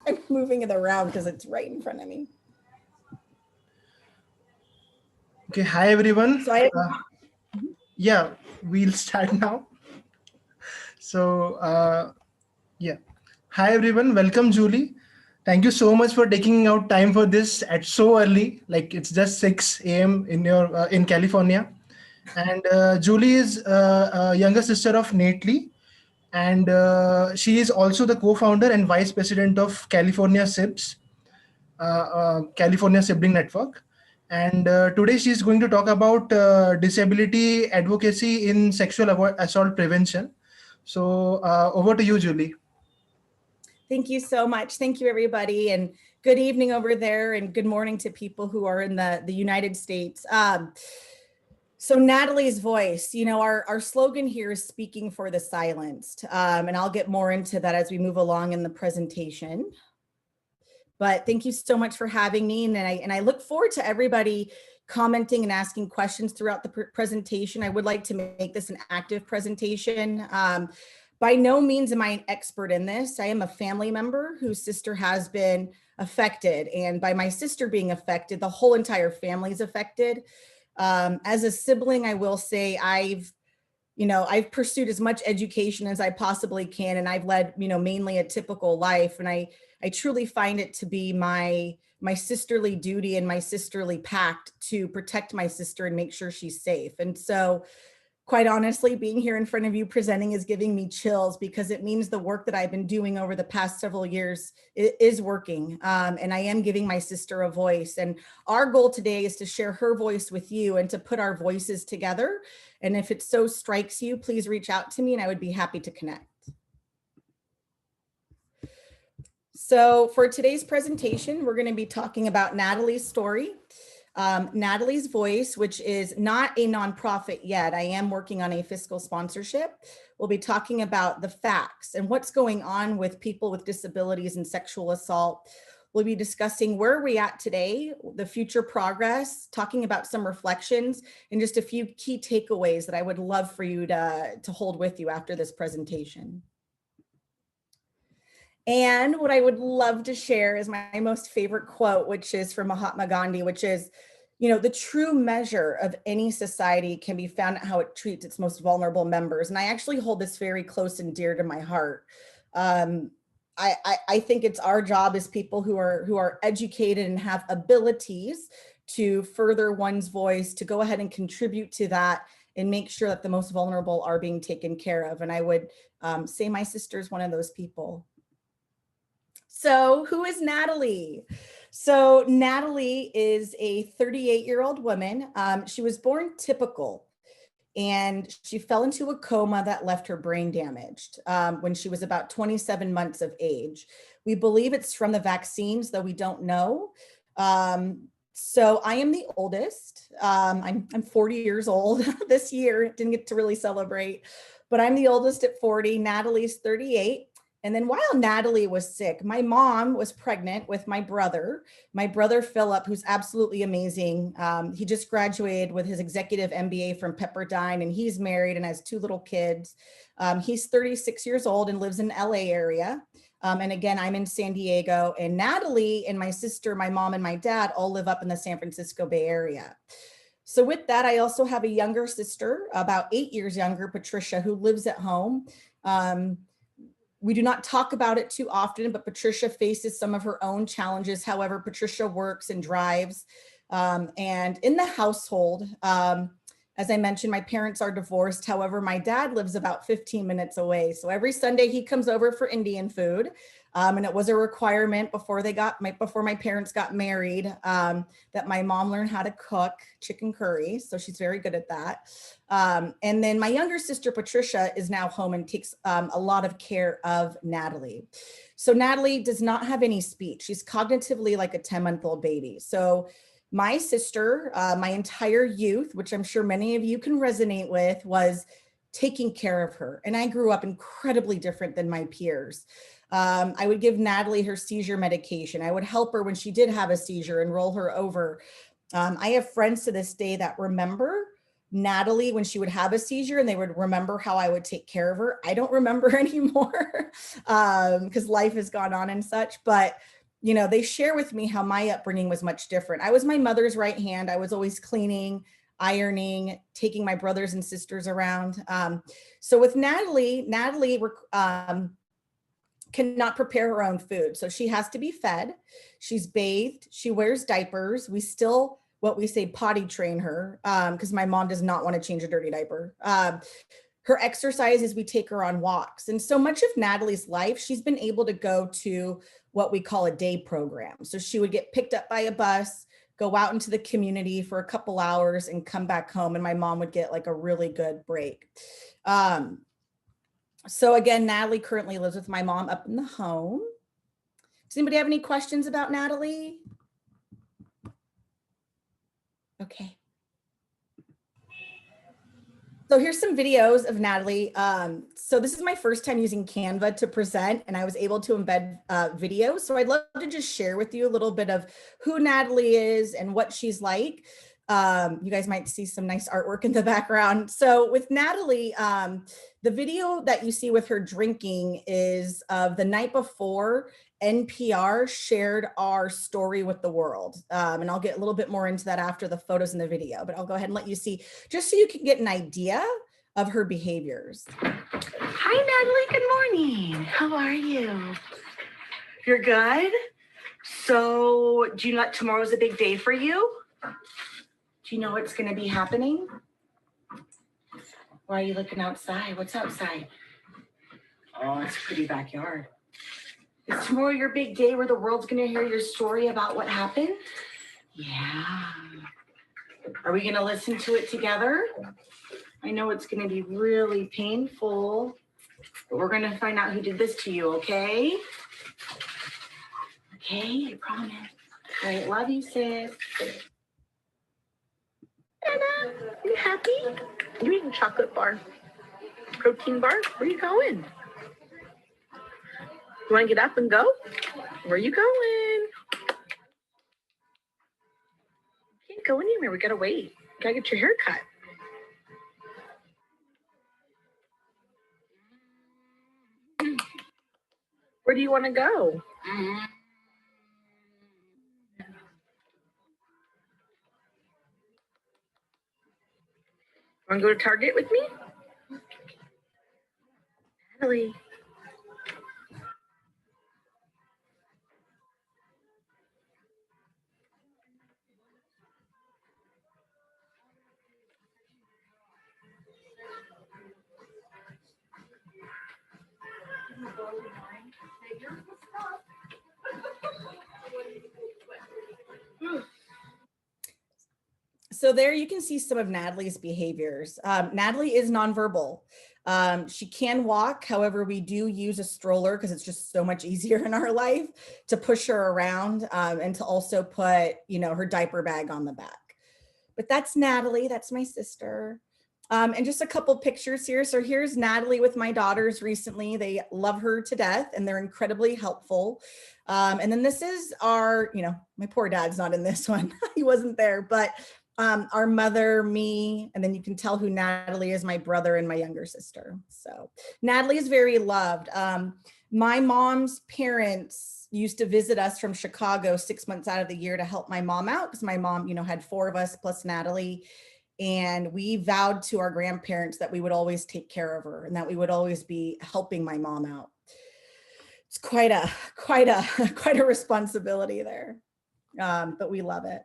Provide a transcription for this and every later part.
I'm moving it around because it's right in front of me. Okay, hi everyone. So I Yeah, we'll start now. So, yeah. Hi everyone, welcome Julie. Thank you so much for taking out time for this at so early, like it's just 6 a.m. in California. And Julie is a younger sister of Natalie, and she is also the co-founder and vice president of California SIBS, California Sibling Network. And today she's going to talk about disability advocacy in sexual assault prevention. So over to you, Julie. Thank you so much. Thank you, everybody. And good evening over there and good morning to people who are in the United States. So Natalie's voice, our slogan here is speaking for the silenced. And I'll get more into that as we move along in the presentation. But thank you so much for having me. And I look forward to everybody commenting and asking questions throughout the presentation. I would like to make this an active presentation. By no means am I an expert in this. I am a family member whose sister has been affected. And by my sister being affected, the whole entire family is affected. As a sibling, I will say I've pursued as much education as I possibly can, and I've led, mainly a typical life. And I truly find it to be my sisterly duty and my sisterly pact to protect my sister and make sure she's safe. And so, quite honestly, being here in front of you presenting is giving me chills because it means the work that I've been doing over the past several years is working. And I am giving my sister a voice. And our goal today is to share her voice with you and to put our voices together. And if it so strikes you, please reach out to me and I would be happy to connect. So for today's presentation, we're going to be talking about Natalie's story. Natalie's Voice, which is not a nonprofit yet. I am working on a fiscal sponsorship. We'll be talking about the facts and what's going on with people with disabilities and sexual assault. We'll be discussing where we're at today, the future progress, talking about some reflections, and just a few key takeaways that I would love for you to hold with you after this presentation. And what I would love to share is my most favorite quote, which is from Mahatma Gandhi, which is, the true measure of any society can be found in how it treats its most vulnerable members. And I actually hold this very close and dear to my heart. I think it's our job as people who are educated and have abilities to further one's voice, to go ahead and contribute to that and make sure that the most vulnerable are being taken care of. And I would say my sister is one of those people. So who is Natalie? So Natalie is a 38-year-old woman. She was born typical and she fell into a coma that left her brain damaged when she was about 27 months of age. We believe it's from the vaccines, though we don't know. So I am the oldest. I'm 40 years old this year. Didn't get to really celebrate, but I'm the oldest at 40. Natalie's 38. And then while Natalie was sick, my mom was pregnant with my brother Philip, who's absolutely amazing. He just graduated with his executive MBA from Pepperdine, and he's married and has 2 little kids. He's 36 years old and lives in the LA area. And again, I'm in San Diego, and Natalie and my sister, my mom and my dad all live up in the San Francisco Bay Area. So with that, I also have a younger sister, about 8 years younger, Patricia, who lives at home. We do not talk about it too often, but Patricia faces some of her own challenges. However, Patricia works and drives. And in the household, as I mentioned, my parents are divorced. However, my dad lives about 15 minutes away. So every Sunday he comes over for Indian food. And it was a requirement before my parents got married, that my mom learned how to cook chicken curry. So she's very good at that. And then my younger sister, Patricia, is now home and takes a lot of care of Natalie. So Natalie does not have any speech. She's cognitively like a 10-month-old baby. So my sister, my entire youth, which I'm sure many of you can resonate with, was taking care of her. And I grew up incredibly different than my peers. I would give Natalie her seizure medication. I would help her when she did have a seizure and roll her over. I have friends to this day that remember Natalie when she would have a seizure and they would remember how I would take care of her. I don't remember anymore because life has gone on and such, but you know, they share with me how my upbringing was much different. I was my mother's right hand. I was always cleaning, ironing, taking my brothers and sisters around. So with Natalie cannot prepare her own food. So she has to be fed. She's bathed. She wears diapers. We still, what we say, potty train her because my mom does not want to change a dirty diaper. Her exercise is we take her on walks. And so much of Natalie's life, she's been able to go to what we call a day program. So she would get picked up by a bus, go out into the community for a couple hours and come back home. And my mom would get like a really good break. So again, Natalie currently lives with my mom up in the home. Does anybody have any questions about Natalie? Okay. So here's some videos of Natalie. So this is my first time using Canva to present, and I was able to embed videos. So I'd love to just share with you a little bit of who Natalie is and what she's like. You guys might see some nice artwork in the background. So with Natalie, the video that you see with her drinking is of the night before NPR shared our story with the world. And I'll get a little bit more into that after the photos in the video, but I'll go ahead and let you see, just so you can get an idea of her behaviors. Hi, Natalie, good morning. How are you? You're good? So do you know that tomorrow's a big day for you? Do you know what's going to be happening? Why are you looking outside? What's outside? Oh, it's a pretty backyard. Is tomorrow your big day where the world's going to hear your story about what happened? Yeah. Are we going to listen to it together? I know it's going to be really painful, but we're going to find out who did this to you, okay? Okay, I promise. All right, love you, sis. Anna, you happy? You eating chocolate bar? Protein bar? Where you going? You want to get up and go? Where you going? You can't go anywhere. We gotta wait. You gotta get your hair cut. Where do you want to go? Want to go to Target with me? Natalie. So there you can see some of Natalie's behaviors. Natalie is nonverbal. She can walk. However, we do use a stroller because it's just so much easier in our life to push her around and to also put, you know, her diaper bag on the back. But that's Natalie. That's my sister. And just a couple pictures here. So here's Natalie with my daughters recently. They love her to death and they're incredibly helpful. And then this is our, you know, my poor dad's not in this one. He wasn't there, but our mother, me, and then you can tell who Natalie is, my brother and my younger sister. So Natalie is very loved. My mom's parents used to visit us from Chicago 6 months out of the year to help my mom out because my mom, you know, had 4 of us plus Natalie. And we vowed to our grandparents that we would always take care of her and that we would always be helping my mom out. It's quite a responsibility there, but we love it.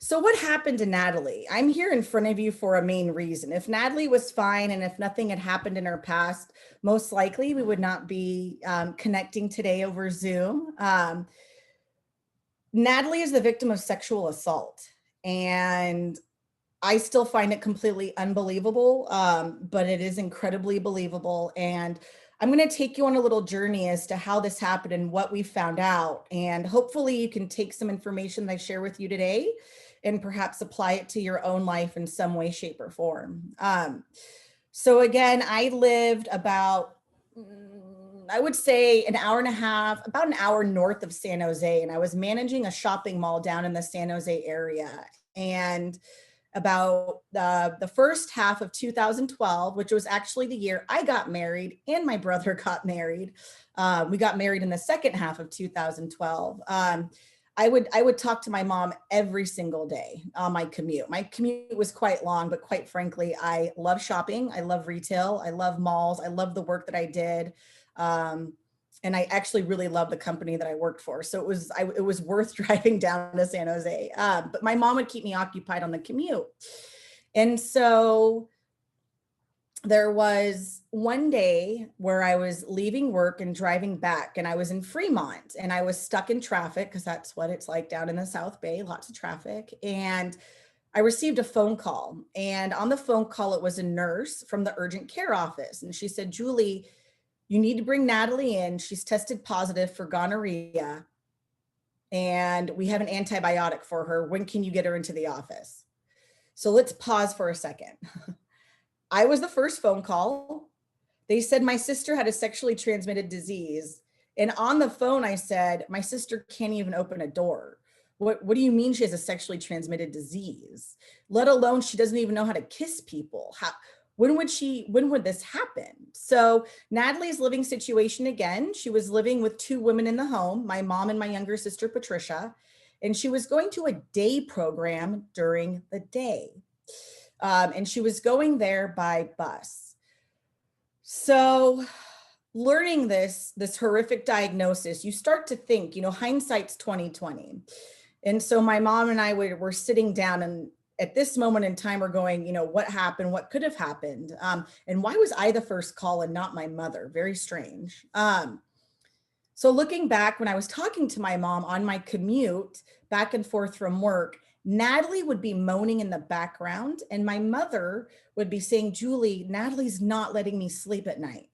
So what happened to Natalie? I'm here in front of you for a main reason. If Natalie was fine and if nothing had happened in her past, most likely we would not be connecting today over Zoom. Natalie is the victim of sexual assault. And I still find it completely unbelievable, but it is incredibly believable. And I'm going to take you on a little journey as to how this happened and what we found out. And hopefully you can take some information that I share with you today and perhaps apply it to your own life in some way, shape, or form. So again, I lived about, I would say an hour and a half, about an hour north of San Jose. And I was managing a shopping mall down in the San Jose area. And about the first half of 2012, which was actually the year I got married and my brother got married. We got married in the second half of 2012. I would talk to my mom every single day on my commute. My commute was quite long, but quite frankly, I love shopping. I love retail. I love malls. I love the work that I did. And I actually really love the company that I worked for. So it was worth driving down to San Jose. But my mom would keep me occupied on the commute. And so there was one day where I was leaving work and driving back, and I was in Fremont, and I was stuck in traffic because that's what it's like down in the South Bay, lots of traffic. And I received a phone call, and on the phone call, it was a nurse from the urgent care office. And she said, Julie, you need to bring Natalie in. She's tested positive for gonorrhea, and we have an antibiotic for her. When can you get her into the office? So let's pause for a second. I was the first phone call. They said my sister had a sexually transmitted disease. And on the phone, I said, my sister can't even open a door. What do you mean she has a sexually transmitted disease? Let alone she doesn't even know how to kiss people. When would this happen? So Natalie's living situation again, she was living with two women in the home, my mom and my younger sister, Patricia, and she was going to a day program during the day. And she was going there by bus. So learning this horrific diagnosis, you start to think, hindsight's 2020. And so my mom and I were sitting down, and at this moment in time, we're going, what happened? What could have happened? And why was I the first call and not my mother? Very strange. So looking back, when I was talking to my mom on my commute back and forth from work, Natalie would be moaning in the background, and my mother would be saying, Julie, Natalie's not letting me sleep at night.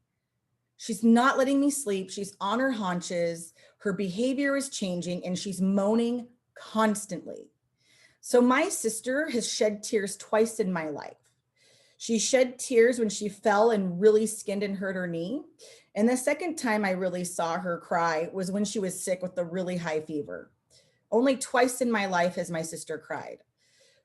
She's not letting me sleep. She's on her haunches. Her behavior is changing, and she's moaning constantly. So my sister has shed tears twice in my life. She shed tears when she fell and really skinned and hurt her knee. And the second time I really saw her cry was when she was sick with a really high fever. Only twice in my life has my sister cried.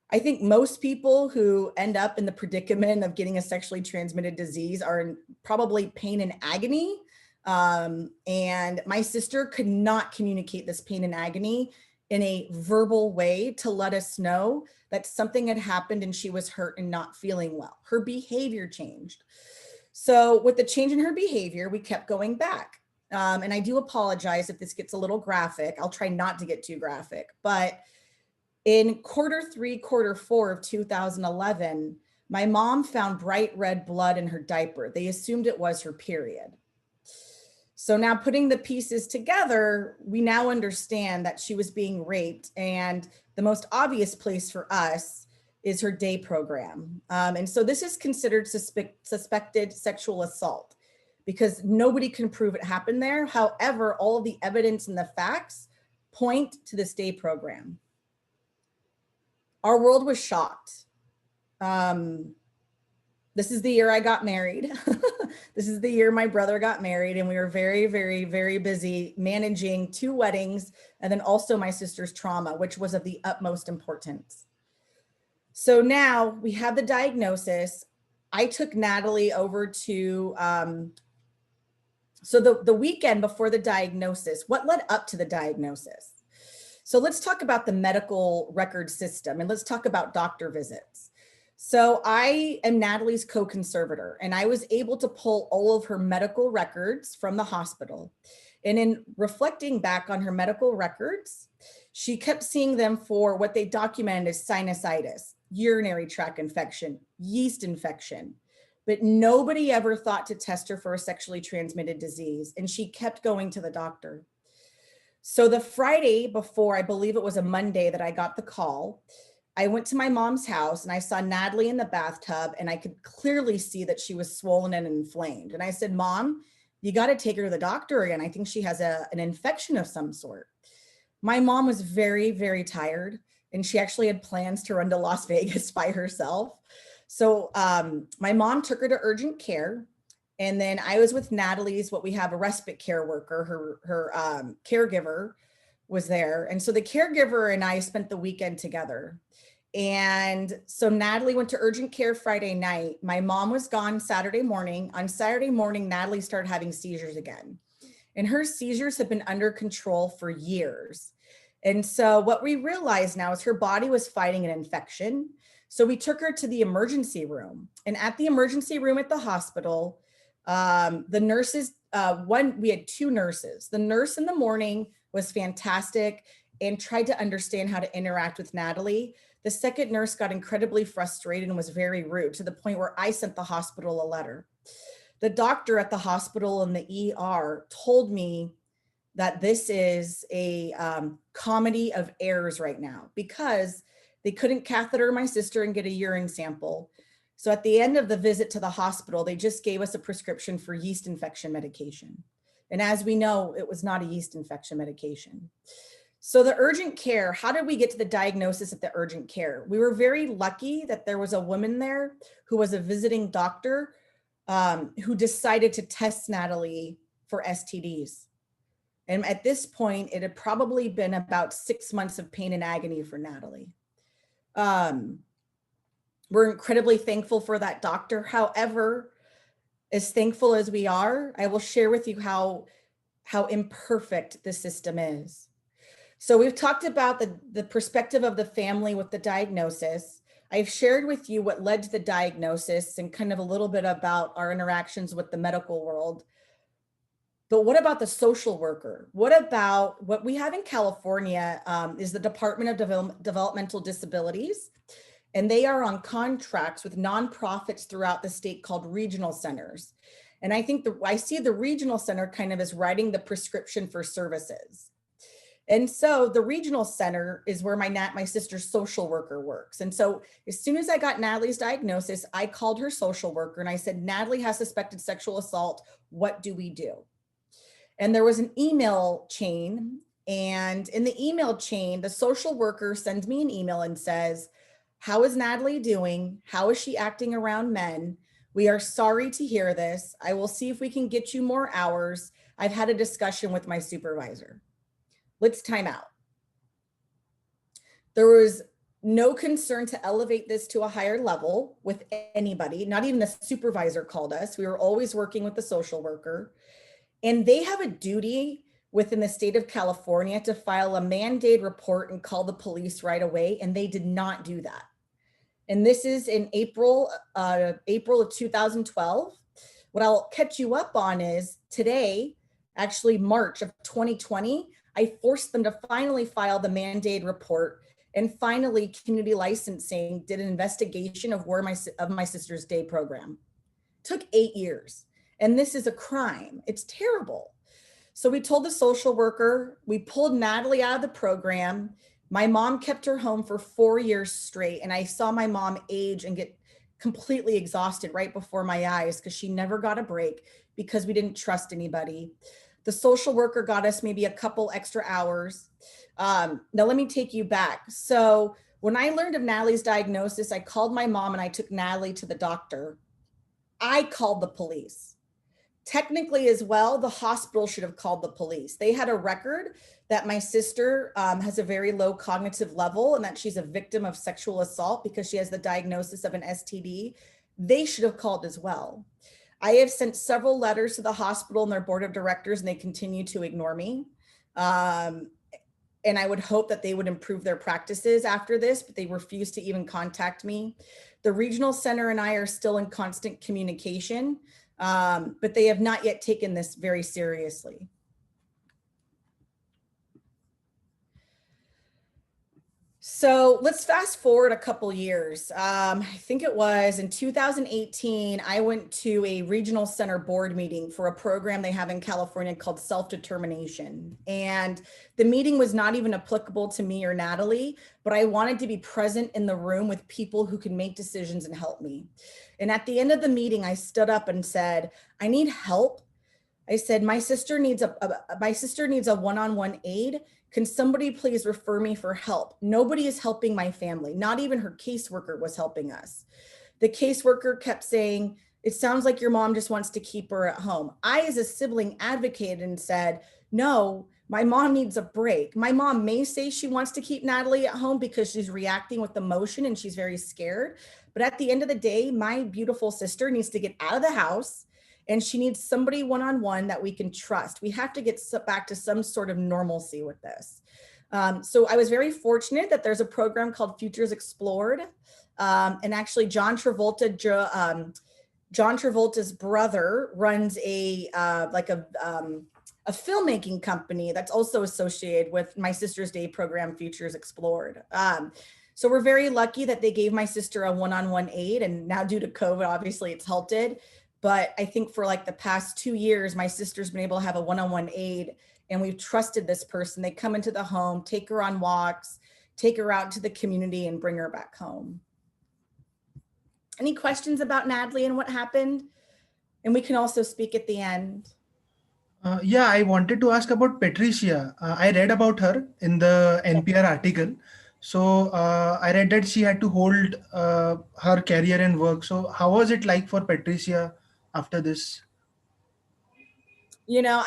I think most people who end up in the predicament of getting a sexually transmitted disease are in probably pain and agony. And my sister could not communicate this pain and agony in a verbal way to let us know that something had happened and she was hurt and not feeling well. Her behavior changed. So with the change in her behavior, we kept going back. And I do apologize if this gets a little graphic. I'll try not to get too graphic, but in Q3, Q4 of 2011, my mom found bright red blood in her diaper. They assumed it was her period. So now putting the pieces together, we now understand that she was being raped, and the most obvious place for us is her day program. And so this is considered suspected sexual assault, because nobody can prove it happened there. However, all of the evidence and the facts point to this day program. Our world was shocked. This is the year I got married. This is the year my brother got married, and we were very, very, very busy managing 2 weddings, and then also my sister's trauma, which was of the utmost importance. So now we have the diagnosis. I took Natalie over to, so the weekend before the diagnosis, what led up to the diagnosis? So let's talk about the medical record system, and let's talk about doctor visits. So I am Natalie's co-conservator, and I was able to pull all of her medical records from the hospital. And in reflecting back on her medical records, she kept seeing them for what they documented as sinusitis, urinary tract infection, yeast infection. But nobody ever thought to test her for a sexually transmitted disease, and she kept going to the doctor. So the Friday before, I believe it was a Monday that I got the call, I went to my mom's house and I saw Natalie in the bathtub, and I could clearly see that she was swollen and inflamed. And I said, Mom, you got to take her to the doctor again. I think she has an infection of some sort. My mom was very, very tired, and she actually had plans to run to Las Vegas by herself. So my mom took her to urgent care. And then I was with Natalie's, what we have, a respite care worker, her caregiver was there. And so the caregiver and I spent the weekend together. And so Natalie went to urgent care Friday night. My mom was gone Saturday morning. On Saturday morning, Natalie started having seizures again. And her seizures have been under control for years. And so what we realized now is her body was fighting an infection. So we took her to the emergency room. And at the emergency room at the hospital, the nurses, we had two nurses. The nurse in the morning was fantastic and tried to understand how to interact with Natalie. The second nurse got incredibly frustrated and was very rude, to the point where I sent the hospital a letter. The doctor at the hospital in the ER told me that this is a comedy of errors right now, because they couldn't catheter my sister and get a urine sample. So at the end of the visit to the hospital, they just gave us a prescription for yeast infection medication. And as we know, it was not a yeast infection medication. So the urgent care, how did we get to the diagnosis at the urgent care? We were very lucky that there was a woman there who was a visiting doctor who decided to test Natalie for STDs. And at this point, it had probably been about 6 months of pain and agony for Natalie. We're incredibly thankful for that doctor. However, as thankful as we are, I will share with you how imperfect the system is. So we've talked about the perspective of the family with the diagnosis. I've shared with you what led to the diagnosis and kind of a little bit about our interactions with the medical world. But what about the social worker? What about what we have in California is the Department of Developmental Disabilities, and they are on contracts with nonprofits throughout the state called regional centers. And I think I see the regional center kind of as writing the prescription for services. And so the regional center is where my sister's social worker works. And so as soon as I got Natalie's diagnosis, I called her social worker and I said, Natalie has suspected sexual assault. What do we do? And there was an email chain. And in the email chain, the social worker sends me an email and says, how is Natalie doing? How is she acting around men? We are sorry to hear this. I will see if we can get you more hours. I've had a discussion with my supervisor. Let's time out. There was no concern to elevate this to a higher level with anybody. Not even the supervisor called us. We were always working with the social worker. And they have a duty within the state of California to file a mandated report and call the police right away. And they did not do that. And this is in April of 2012. What I'll catch you up on is today, actually March of 2020, I forced them to finally file the mandated report, and finally community licensing did an investigation of my sister's day program. It took 8 years, and this is a crime. It's terrible. So we told the social worker, we pulled Natalie out of the program. My mom kept her home for 4 years straight, and I saw my mom age and get completely exhausted right before my eyes because she never got a break because we didn't trust anybody. The social worker got us maybe a couple extra hours. Now let me take you back. So when I learned of Natalie's diagnosis, I called my mom and I took Natalie to the doctor. I called the police. Technically as well, the hospital should have called the police. They had a record that my sister has a very low cognitive level and that she's a victim of sexual assault because she has the diagnosis of an STD. They should have called as well. I have sent several letters to the hospital and their board of directors, and they continue to ignore me. And I would hope that they would improve their practices after this, but they refuse to even contact me. The regional center and I are still in constant communication, but they have not yet taken this very seriously. So let's fast forward a couple years. I think it was in 2018, I went to a regional center board meeting for a program they have in California called self-determination. And the meeting was not even applicable to me or Natalie, but I wanted to be present in the room with people who can make decisions and help me. And at the end of the meeting, I stood up and said, I need help. I said, my sister needs a one-on-one aid. Can somebody please refer me for help? Nobody is helping my family. Not even her caseworker was helping us. The caseworker kept saying, it sounds like your mom just wants to keep her at home. I, as a sibling, advocated and said, no, My mom needs a break. My mom may say she wants to keep Natalie at home because she's reacting with emotion and she's very scared. But at the end of the day, my beautiful sister needs to get out of the house and she needs somebody one-on-one that we can trust. We have to get back to some sort of normalcy with this. So I was very fortunate that there's a program called Futures Explored. And actually John Travolta's brother runs a filmmaking company that's also associated with my sister's day program, Futures Explored. So we're very lucky that they gave my sister a one-on-one aid, and now due to COVID, obviously it's halted. But I think for like the past 2 years, my sister's been able to have a one-on-one aid, and we've trusted this person. They come into the home, take her on walks, take her out to the community and bring her back home. Any questions about Natalie and what happened? And we can also speak at the end. Yeah, I wanted to ask about Patricia. I read about her in the NPR article. So I read that she had to hold her career and work. So how was it like for Patricia after this? You know,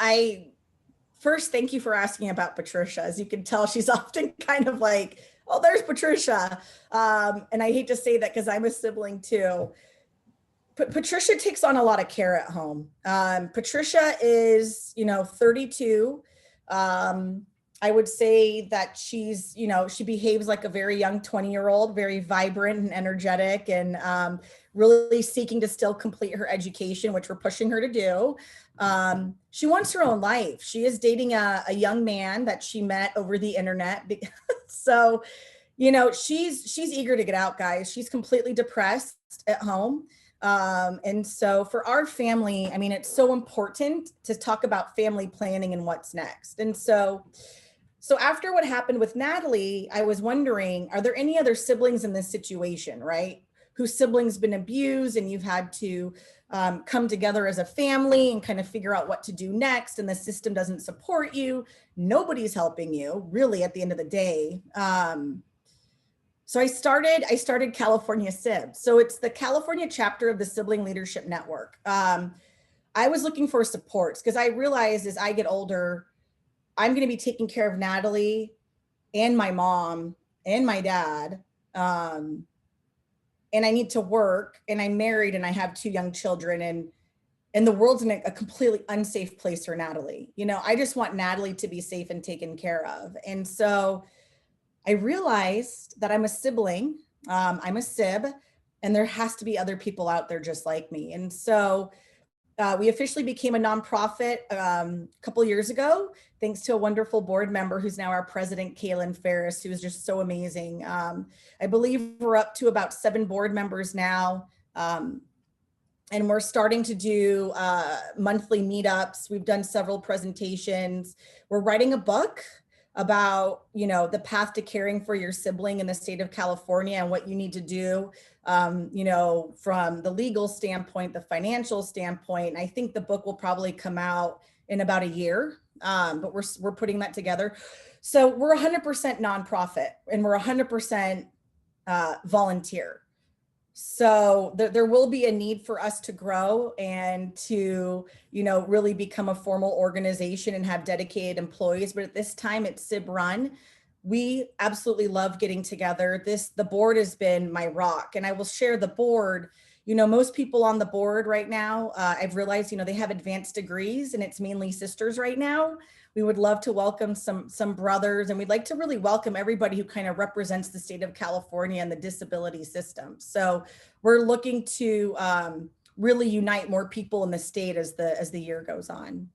first, thank you for asking about Patricia. As you can tell, she's often kind of like, oh, there's Patricia. And I hate to say that because I'm a sibling too. But Patricia takes on a lot of care at home. Patricia is, 32. I would say that she's, she behaves like a very young 20-year-old, very vibrant and energetic, and really seeking to still complete her education, which we're pushing her to do. She wants her own life. She is dating a young man that she met over the internet. So, she's eager to get out, guys. She's completely depressed at home. And so for our family, I mean, it's so important to talk about family planning and what's next. And so after what happened with Natalie, I was wondering, are there any other siblings in this situation, right? Whose siblings been abused and you've had to come together as a family and kind of figure out what to do next, and the system doesn't support you. Nobody's helping you really at the end of the day. So I started California SIB. So it's the California chapter of the Sibling Leadership Network. I was looking for supports because I realized as I get older, I'm going to be taking care of Natalie and my mom and my dad. And I need to work, and I'm married and I have 2 young children, and the world's in a completely unsafe place for Natalie. I just want Natalie to be safe and taken care of. And so I realized that I'm a sibling, I'm a sib, and there has to be other people out there just like me. And so we officially became a nonprofit a couple of years ago, thanks to a wonderful board member who's now our president, Kaylin Ferris, who is just so amazing. I believe we're up to about 7 board members now. And we're starting to do monthly meetups. We've done several presentations. We're writing a book about, the path to caring for your sibling in the state of California and what you need to do, from the legal standpoint, the financial standpoint. I think the book will probably come out in about a year, but we're putting that together. So we're 100% nonprofit and we're 100% volunteer. So there will be a need for us to grow and to, really become a formal organization and have dedicated employees. But at this time, it's SIB run. We absolutely love getting together. The board has been my rock, and I will share the board. Most people on the board right now, I've realized, they have advanced degrees, and it's mainly sisters right now. We would love to welcome some brothers, and we'd like to really welcome everybody who kind of represents the state of California and the disability system. So we're looking to really unite more people in the state as the year goes on.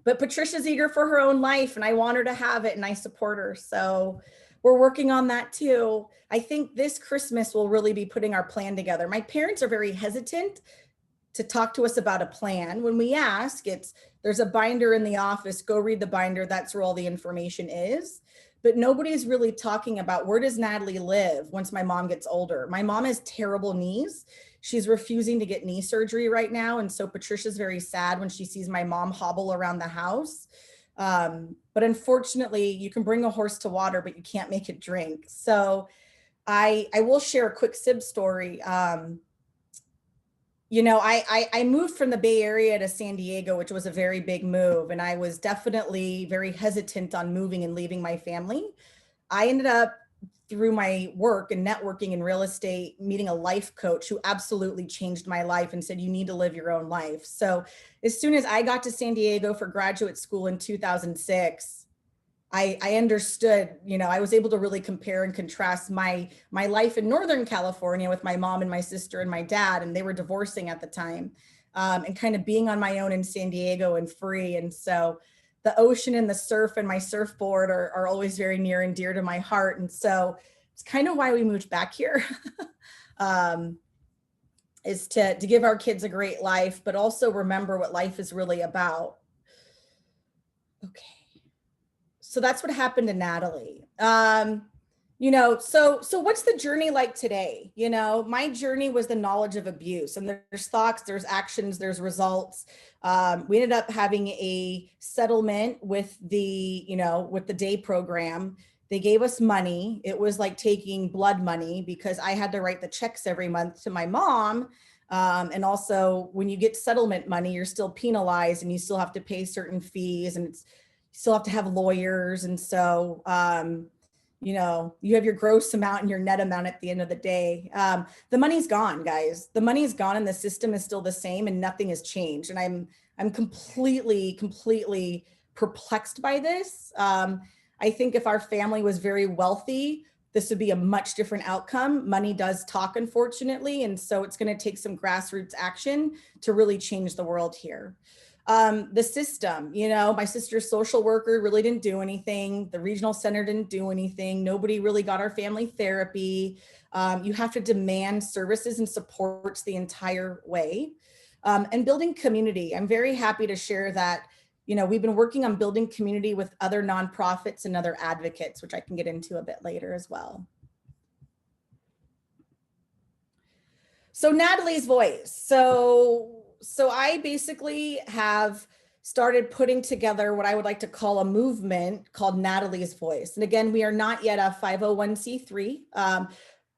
But Patricia's eager for her own life, and I want her to have it, and I support her. So we're working on that too. I think this Christmas we'll really be putting our plan together. My parents are very hesitant to talk to us about a plan. When we ask, there's a binder in the office, go read the binder, that's where all the information is. But nobody's really talking about, where does Natalie live once my mom gets older? My mom has terrible knees. She's refusing to get knee surgery right now. And so Patricia's very sad when she sees my mom hobble around the house. But unfortunately, you can bring a horse to water, but you can't make it drink. So I will share a quick SIB story. I moved from the Bay Area to San Diego, which was a very big move. And I was definitely very hesitant on moving and leaving my family. I ended up, through my work and networking in real estate, meeting a life coach who absolutely changed my life and said, you need to live your own life. So as soon as I got to San Diego for graduate school in 2006, I understood, I was able to really compare and contrast my life in Northern California with my mom and my sister and my dad, and they were divorcing at the time, and kind of being on my own in San Diego and free. And so the ocean and the surf and my surfboard are always very near and dear to my heart. And so it's kind of why we moved back here, is to give our kids a great life, but also remember what life is really about. Okay. So that's what happened to Natalie. So what's the journey like today? My journey was the knowledge of abuse, and there's thoughts, there's actions, there's results. We ended up having a settlement with the day program. They gave us money. It was like taking blood money because I had to write the checks every month to my mom. And also when you get settlement money, you're still penalized and you still have to pay certain fees, and you still have to have lawyers. And so, you have your gross amount and your net amount at the end of the day. The money's gone, guys. The money's gone and the system is still the same and nothing has changed. And I'm completely perplexed by this. I think if our family was very wealthy, this would be a much different outcome. Money does talk, unfortunately. And so it's going to take some grassroots action to really change the world here. The system, my sister's social worker really didn't do anything. The regional center didn't do anything. Nobody really got our family therapy. You have to demand services and supports the entire way. And building community. I'm very happy to share that, we've been working on building community with other nonprofits and other advocates, which I can get into a bit later as well. So Natalie's voice. So I basically have started putting together what I would like to call a movement called Natalie's Voice. And again, we are not yet a 501c3.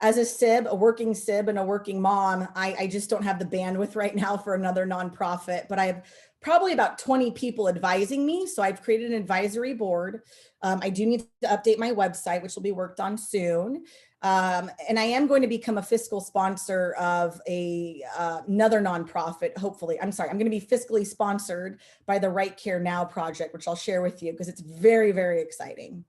As a SIB, a working SIB and a working mom, I just don't have the bandwidth right now for another nonprofit, but I have probably about 20 people advising me. So I've created an advisory board. I do need to update my website, which will be worked on soon. And I am going to become a fiscal sponsor of another nonprofit, hopefully. I'm going to be fiscally sponsored by the Right Care Now project, which I'll share with you because it's very, very exciting.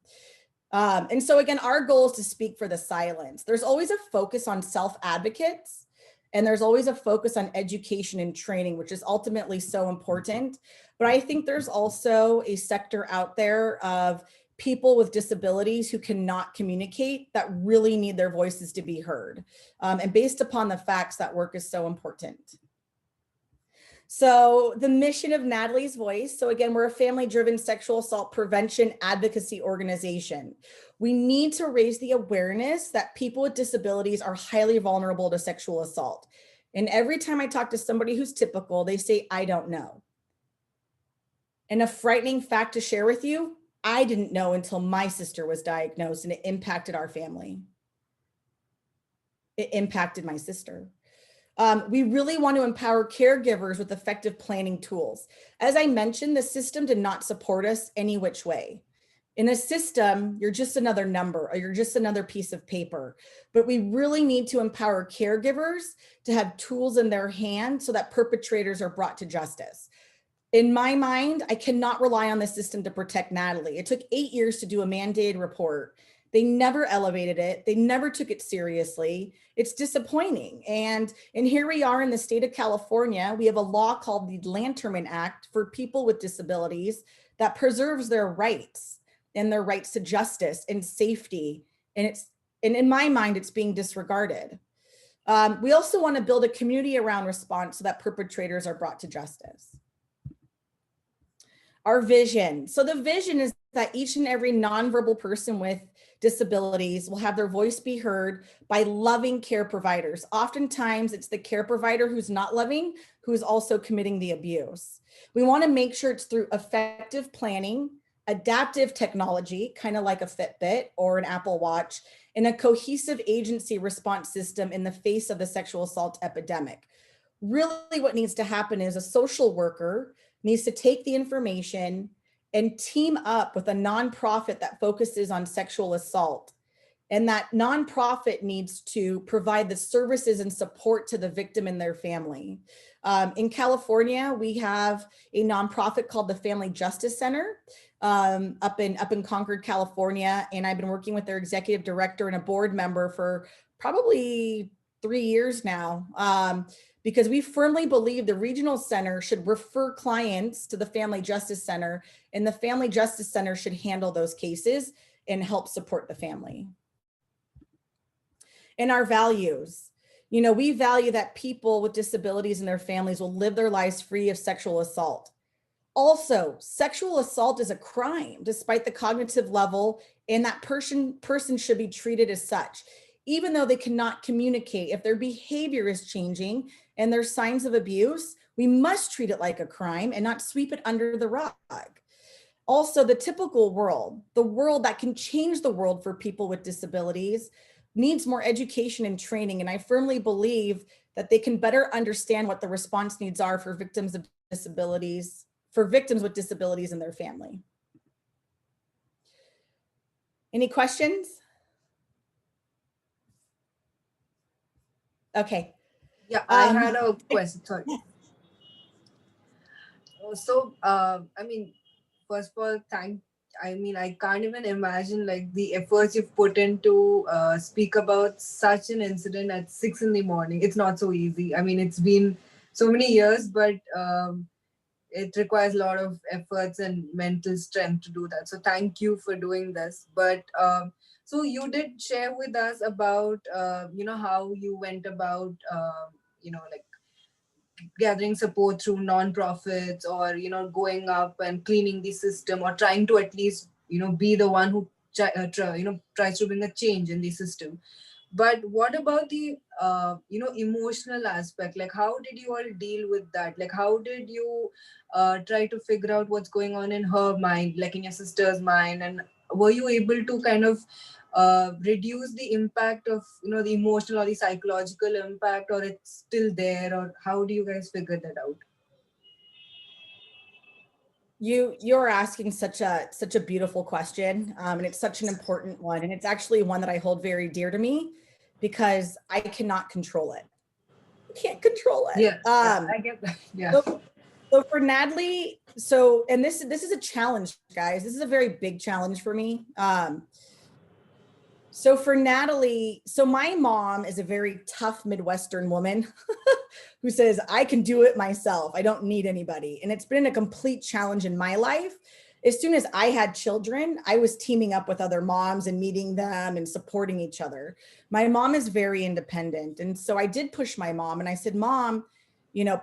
And so again, our goal is to speak for the silence. There's always a focus on self-advocates, and there's always a focus on education and training, which is ultimately so important. But I think there's also a sector out there of people with disabilities who cannot communicate that really need their voices to be heard. And based upon the facts, that work is so important. So the mission of Natalie's Voice. So again, we're a family-driven sexual assault prevention advocacy organization. We need to raise the awareness that people with disabilities are highly vulnerable to sexual assault. And every time I talk to somebody who's typical, they say, I don't know. And a frightening fact to share with you, I didn't know until my sister was diagnosed, and it impacted our family. It impacted my sister. We really want to empower caregivers with effective planning tools. As I mentioned, the system did not support us any which way. In a system, you're just another number or you're just another piece of paper. But we really need to empower caregivers to have tools in their hand so that perpetrators are brought to justice. In my mind, I cannot rely on the system to protect Natalie. It took 8 years to do a mandated report. They never elevated it. They never took it seriously. It's disappointing. And here we are in the state of California. We have a law called the Lanterman Act for people with disabilities that preserves their rights and their rights to justice and safety. And in my mind, it's being disregarded. We also want to build a community around response so that perpetrators are brought to justice. Our vision. So the vision is that each and every nonverbal person with disabilities will have their voice be heard by loving care providers. Oftentimes it's the care provider who's not loving, who's also committing the abuse. We want to make sure it's through effective planning, adaptive technology, kind of like a Fitbit or an Apple Watch, and a cohesive agency response system in the face of the sexual assault epidemic. Really what needs to happen is a social worker needs to take the information and team up with a nonprofit that focuses on sexual assault. And that nonprofit needs to provide the services and support to the victim and their family. In California, we have a nonprofit called the Family Justice Center up in Concord, California. And I've been working with their executive director and a board member for probably 3 years now. Because we firmly believe the regional center should refer clients to the Family Justice Center, and the Family Justice Center should handle those cases and help support the family. And our values, you know, we value that people with disabilities and their families will live their lives free of sexual assault. Also, sexual assault is a crime, despite the cognitive level, and that person should be treated as such. Even though they cannot communicate, if their behavior is changing and there's signs of abuse, we must treat it like a crime and not sweep it under the rug. Also, the typical world, the world that can change the world for people with disabilities, needs more education and training. And I firmly believe that they can better understand what the response needs are for victims of disabilities, for victims with disabilities and their family. Any questions? Okay. Yeah, I had a question. Sorry. So, I mean, first of all, I can't even imagine like the efforts you've put into speak about such an incident at 6 in the morning. It's not so easy. I mean, it's been so many years, but it requires a lot of efforts and mental strength to do that. So thank you for doing this. But so you did share with us about, how you went about, like gathering support through non-profits or, going up and cleaning the system or trying to at least, be the one who tries to bring a change in the system. But what about the emotional aspect? Like, how did you all deal with that? Like, how did you try to figure out what's going on in her mind, like in your sister's mind? And were you able to kind of reduce the impact of the emotional or the psychological impact, or it's still there? Or how do you guys figure that out? You're asking such a beautiful question, and it's such an important one, and it's actually one that I hold very dear to me because I cannot control it. I can't control it. Yeah, I get that. Yeah. So for Natalie, and this is a challenge, guys. This is a very big challenge for me. So for Natalie, my mom is a very tough Midwestern woman who says, I can do it myself. I don't need anybody. And it's been a complete challenge in my life. As soon as I had children, I was teaming up with other moms and meeting them and supporting each other. My mom is very independent. And so I did push my mom and I said, Mom,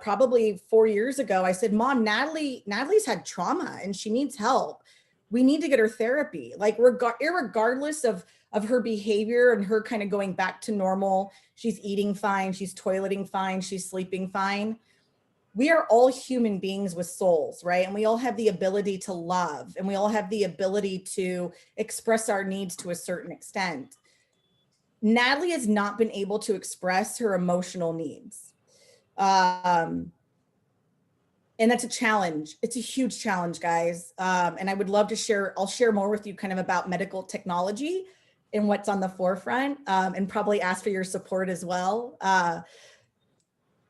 probably 4 years ago, I said, Mom, Natalie's had trauma and she needs help. We need to get her therapy, like irregardless of her behavior and her kind of going back to normal. She's eating fine, she's toileting fine, she's sleeping fine. We are all human beings with souls, right? And we all have the ability to love, and we all have the ability to express our needs to a certain extent. Natalie has not been able to express her emotional needs. And that's a challenge. It's a huge challenge, guys. And I would love to I'll share more with you kind of about medical technology and what's on the forefront, and probably ask for your support as well.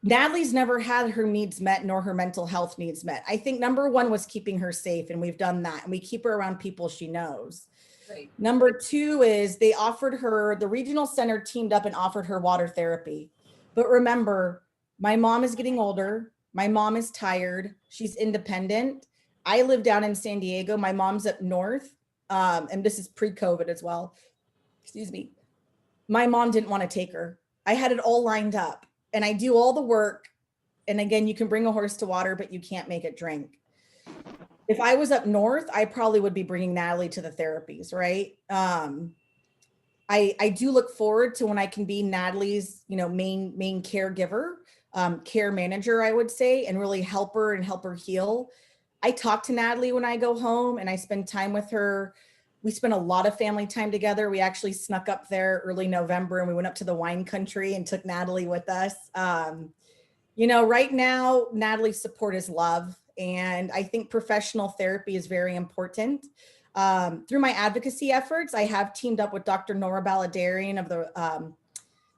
Natalie's never had her needs met nor her mental health needs met. I think number one was keeping her safe, and we've done that. And we keep her around people she knows. Right. Number two is the regional center teamed up and offered her water therapy. But remember, my mom is getting older. My mom is tired. She's independent. I live down in San Diego. My mom's up north. And this is pre-COVID as well. Excuse me. My mom didn't want to take her. I had it all lined up and I do all the work. And again, you can bring a horse to water, but you can't make it drink. If I was up north, I probably would be bringing Natalie to the therapies, right? I do look forward to when I can be Natalie's, main caregiver. Care manager, I would say, and really help her heal. I talk to Natalie when I go home and I spend time with her. We spend a lot of family time together. We actually snuck up there early November and we went up to the wine country and took Natalie with us. You know, right now, Natalie's support is love. And I think professional therapy is very important. Through my advocacy efforts, I have teamed up with Dr. Nora Baladarian of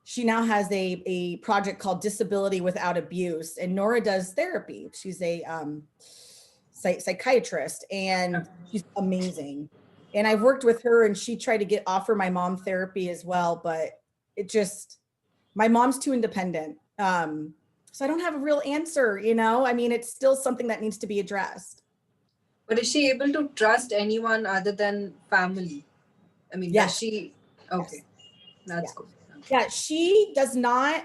she now has a project called Disability Without Abuse, and Nora does therapy. She's a psychiatrist, and she's amazing. And I've worked with her, and she tried to offer my mom therapy as well, but it just, my mom's too independent. So I don't have a real answer, you know? I mean, it's still something that needs to be addressed. But is she able to trust anyone other than family? I mean, Yes. does she? Okay, that's Yeah. good. Yeah, she does not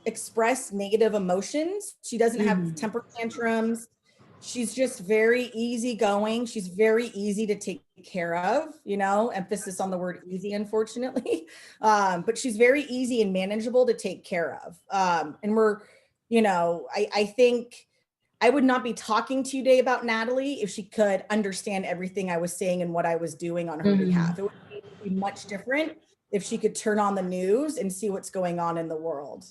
express negative emotions. She doesn't have temper tantrums. She's just very easygoing. She's very easy to take care of, you know, emphasis on the word easy, unfortunately. But she's very easy and manageable to take care of. And we're, you know, I think I would not be talking to you today about Natalie if she could understand everything I was saying and what I was doing on her behalf. It would be much different if she could turn on the news and see what's going on in the world.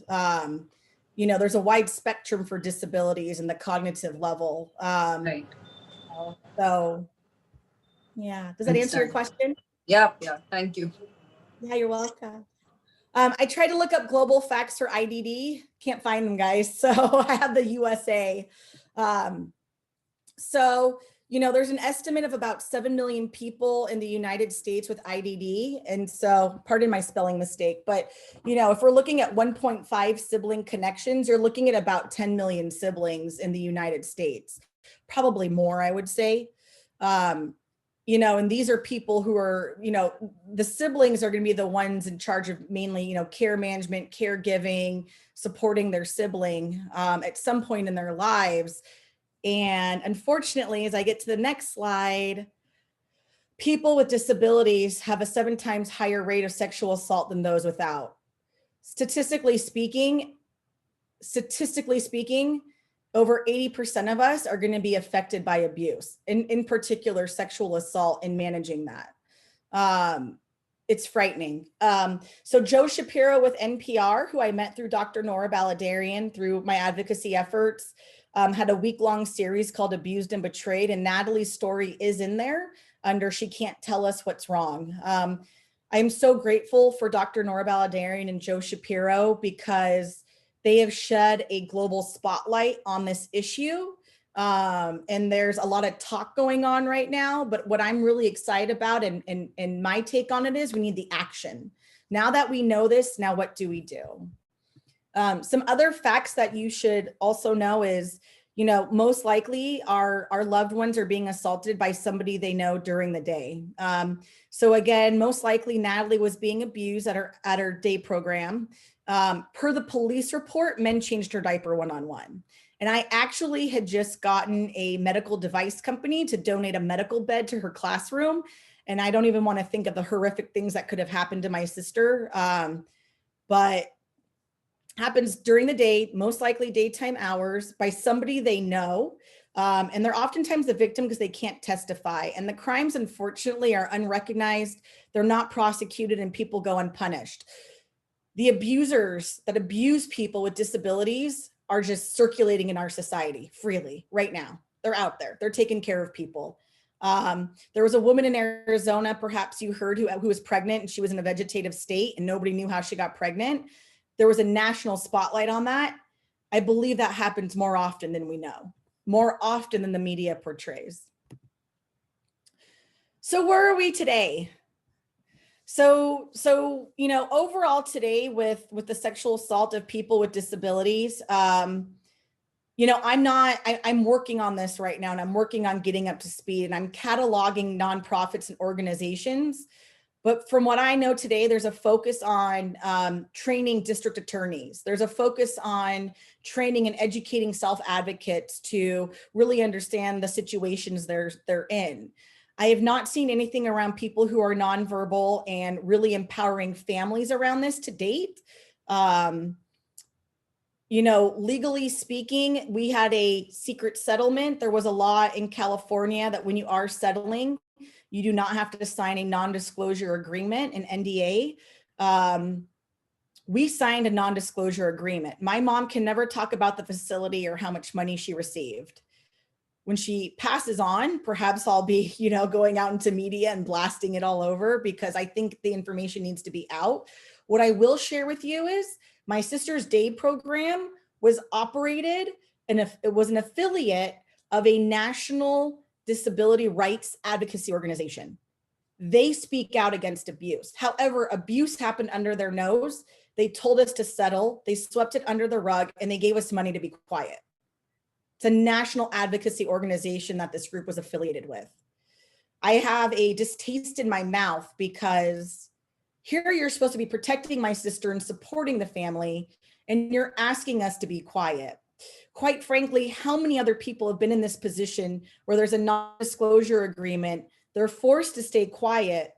You know, there's a wide spectrum for disabilities and the cognitive level. Right. So, yeah. Does that answer your question? Yeah. Thank you. Yeah, you're welcome. I tried to look up global facts for IDD. Can't find them, guys. So I have the USA. So, you know, there's an estimate of about 7 million people in the United States with IDD. And so, pardon my spelling mistake, but, you know, if we're looking at 1.5 sibling connections, you're looking at about 10 million siblings in the United States, probably more, I would say. You know, and these are people who are, you know, the siblings are going to be the ones in charge of mainly, you know, care management, caregiving, supporting their sibling at some point in their lives. And unfortunately, as I get to the next slide, people with disabilities have a 7 times higher rate of sexual assault than those without. Statistically speaking, over 80% of us are going to be affected by abuse, in particular sexual assault, and managing that. It's frightening. So Joe Shapiro with NPR, who I met through Dr. Nora Baladarian through my advocacy efforts, had a week-long series called Abused and Betrayed, and Natalie's story is in there under She Can't Tell Us What's Wrong. I'm so grateful for Dr. Nora Baladarian and Joe Shapiro because they have shed a global spotlight on this issue. And there's a lot of talk going on right now, but what I'm really excited about and my take on it is we need the action. Now that we know this, now what do we do? Some other facts that you should also know is, you know, most likely our loved ones are being assaulted by somebody they know during the day. So again, most likely Natalie was being abused at her day program. Per the police report, men changed her diaper one-on-one. And I actually had just gotten a medical device company to donate a medical bed to her classroom. And I don't even want to think of the horrific things that could have happened to my sister. But happens during the day, most likely daytime hours, by somebody they know. And they're oftentimes the victim because they can't testify. And the crimes, unfortunately, are unrecognized. They're not prosecuted and people go unpunished. The abusers that abuse people with disabilities are just circulating in our society freely right now. They're out there. They're taking care of people. There was a woman in Arizona, perhaps you heard, who was pregnant, and she was in a vegetative state and nobody knew how she got pregnant. There was a national spotlight on that. I believe that happens more often than we know, more often than the media portrays. So where are we today? So you know, overall today with the sexual assault of people with disabilities, you know, I'm working on this right now, and I'm working on getting up to speed, and I'm cataloging nonprofits and organizations. But from what I know today, there's a focus on training district attorneys. There's a focus on training and educating self-advocates to really understand the situations they're in. I have not seen anything around people who are nonverbal and really empowering families around this to date. You know, legally speaking, we had a secret settlement. There was a law in California that when you are settling, you do not have to sign a non-disclosure agreement, an NDA. we signed a non-disclosure agreement. My mom can never talk about the facility or how much money she received. When she passes on, perhaps I'll be, going out into media and blasting it all over, because I think the information needs to be out. What I will share with you is my sister's day program was operated, and it was an affiliate of a national disability rights advocacy organization. They speak out against abuse. However, abuse happened under their nose. They told us to settle. They swept it under the rug, and they gave us money to be quiet. It's a national advocacy organization that this group was affiliated with. I have a distaste in my mouth, because here you're supposed to be protecting my sister and supporting the family, and you're asking us to be quiet. Quite frankly, how many other people have been in this position where there's a non-disclosure agreement? They're forced to stay quiet.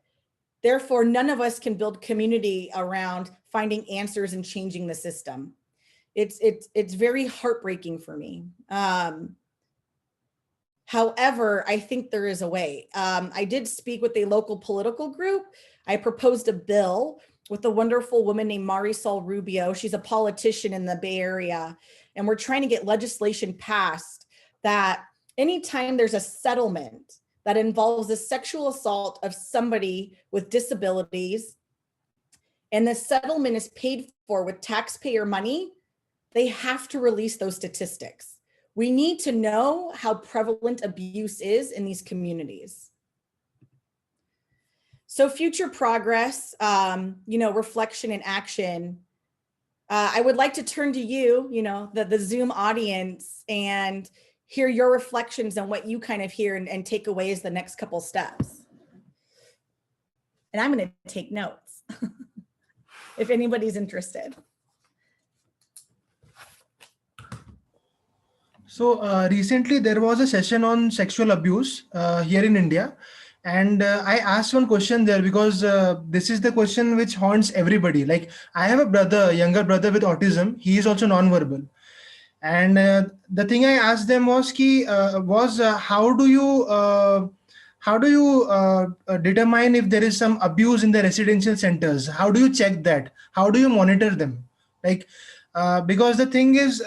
Therefore, none of us can build community around finding answers and changing the system. It's very heartbreaking for me. However, I think there is a way. I did speak with a local political group. I proposed a bill with a wonderful woman named Marisol Rubio. She's a politician in the Bay Area. And we're trying to get legislation passed that anytime there's a settlement that involves the sexual assault of somebody with disabilities, and the settlement is paid for with taxpayer money, they have to release those statistics. We need to know how prevalent abuse is in these communities. So future progress, reflection and action. I would like to turn to you, the Zoom audience, and hear your reflections on what you kind of hear and take away as the next couple steps. And I'm going to take notes if anybody's interested. So recently there was a session on sexual abuse here in India. And I asked one question there because this is the question which haunts everybody. Like, I have a younger brother with autism. He is also nonverbal. And the thing I asked them was, how do you determine if there is some abuse in the residential centers? How do you check that? How do you monitor them? Because the thing is,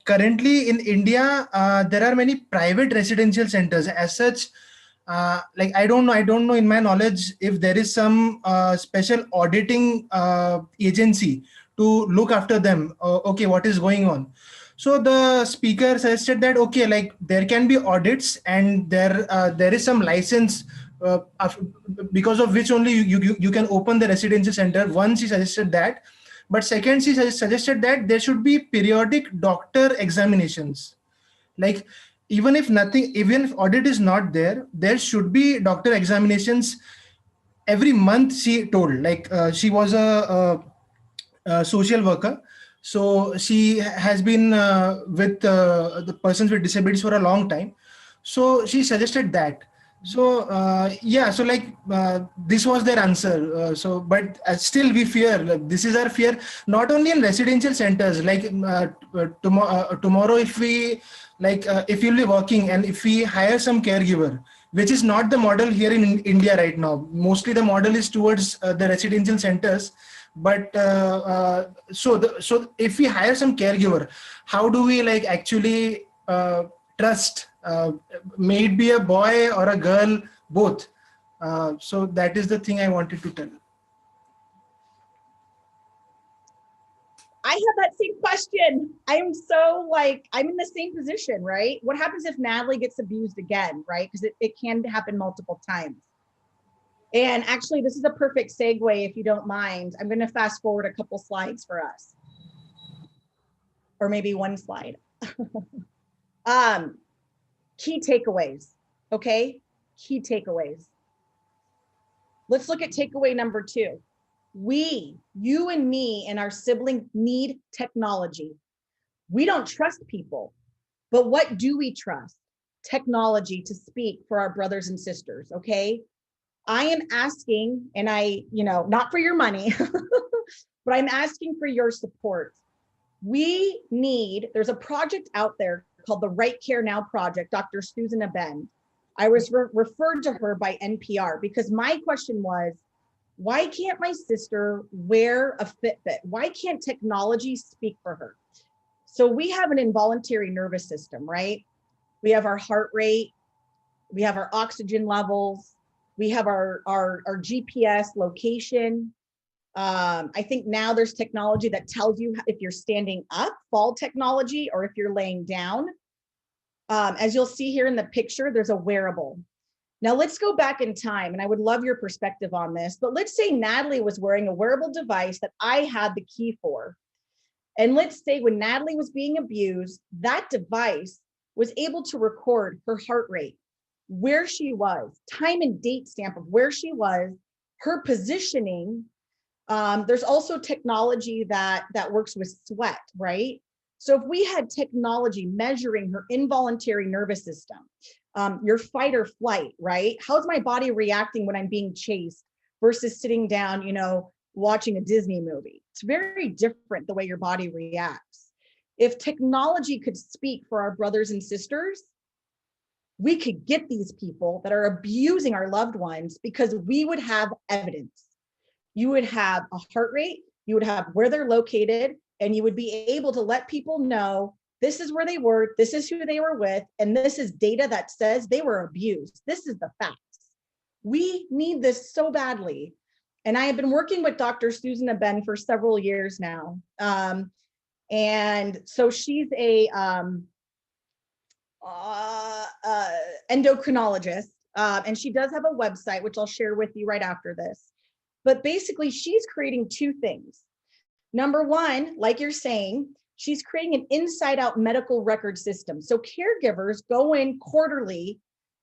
currently in India, there are many private residential centers. As such, I don't know in my knowledge if there is some special auditing agency to look after them. Okay, what is going on? So the speaker suggested that, okay, there can be audits, and there is some license because of which only you can open the residential center. One, she suggested that. But second, she suggested that there should be periodic doctor examinations. Even if audit is not there, there should be doctor examinations every month, she told. She was a social worker. So she has been with the persons with disabilities for a long time. So she suggested that. So this was their answer. But still we fear. This is our fear, not only in residential centers. Tomorrow, if we if you'll be working and if we hire some caregiver, which is not the model here in India right now. Mostly the model is towards the residential centers. But so if we hire some caregiver, how do we actually trust? May it be a boy or a girl, both. So that is the thing I wanted to tell. I have that same question. I'm in the same position, right? What happens if Natalie gets abused again, right? Because it can happen multiple times. And actually, this is a perfect segue, if you don't mind. I'm going to fast forward a couple slides for us. Or maybe one slide. Key takeaways, okay? Key takeaways. Let's look at takeaway number 2. You and me and our sibling need technology. We don't trust people, but what do we trust? Technology to speak for our brothers and sisters, okay? I am asking, and not for your money, but I'm asking for your support. There's a project out there called the Right Care Now Project, Dr. Susan Abend. I was referred to her by NPR because my question was, why can't my sister wear a Fitbit? Why can't technology speak for her? So we have an involuntary nervous system, right? We have our heart rate, we have our oxygen levels, we have our GPS location. I think now there's technology that tells you if you're standing up, fall technology, or if you're laying down. As you'll see here in the picture, there's a wearable. Now let's go back in time, and I would love your perspective on this, but let's say Natalie was wearing a wearable device that I had the key for. And let's say when Natalie was being abused, that device was able to record her heart rate, where she was, time and date stamp of where she was, her positioning. There's also technology that works with sweat, right? So if we had technology measuring her involuntary nervous system, your fight or flight, right? How's my body reacting when I'm being chased versus sitting down, watching a Disney movie? It's very different the way your body reacts. If technology could speak for our brothers and sisters, we could get these people that are abusing our loved ones because we would have evidence. You would have a heart rate, you would have where they're located, and you would be able to let people know this is where they were, this is who they were with, and this is data that says they were abused. This is the facts. We need this so badly. And I have been working with Dr. Susan Aben for several years now. And so she's a endocrinologist, and she does have a website, which I'll share with you right after this. But basically, she's creating two things. Number one, like you're saying, she's creating an inside out medical record system. So caregivers go in quarterly,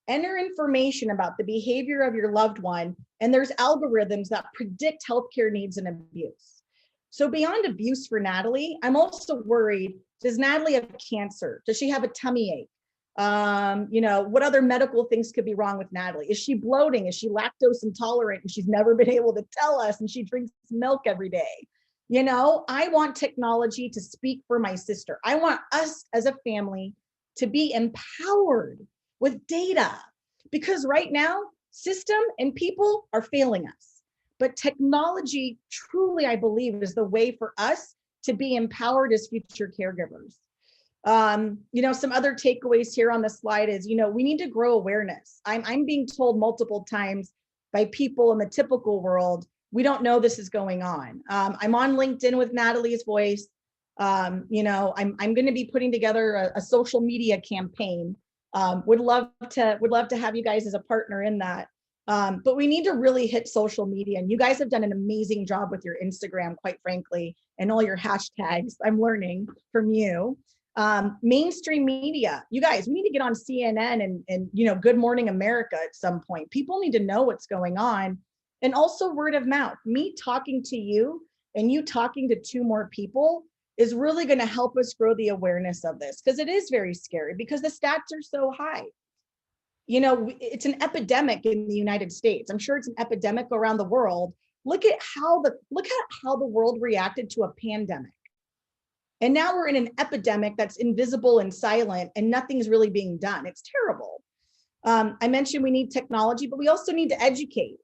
enter information about the behavior of your loved one, and there's algorithms that predict healthcare needs and abuse. So beyond abuse for Natalie, I'm also worried, does Natalie have cancer? Does she have a tummy ache? What other medical things could be wrong with Natalie? Is she bloating? Is she lactose intolerant and she's never been able to tell us and she drinks milk every day? I want technology to speak for my sister. I want us as a family to be empowered with data, because right now, system and people are failing us. But technology truly, I believe, is the way for us to be empowered as future caregivers. Some other takeaways here on the slide is, we need to grow awareness. I'm being told multiple times by people in the typical world, we don't know this is going on. I'm on LinkedIn with Natalie's Voice. I'm going to be putting together a social media campaign. Would love to have you guys as a partner in that. But we need to really hit social media, and you guys have done an amazing job with your Instagram, quite frankly, and all your hashtags. I'm learning from you. Mainstream media, you guys, we need to get on CNN and Good Morning America at some point. People need to know what's going on. And also word of mouth. Me talking to you and you talking to two more people is really going to help us grow the awareness of this, because it is very scary because the stats are so high. It's an epidemic in the United States. I'm sure it's an epidemic around the world. Look at how the world reacted to a pandemic. And now we're in an epidemic that's invisible and silent, and nothing's really being done. It's terrible. I mentioned we need technology, but we also need to educate.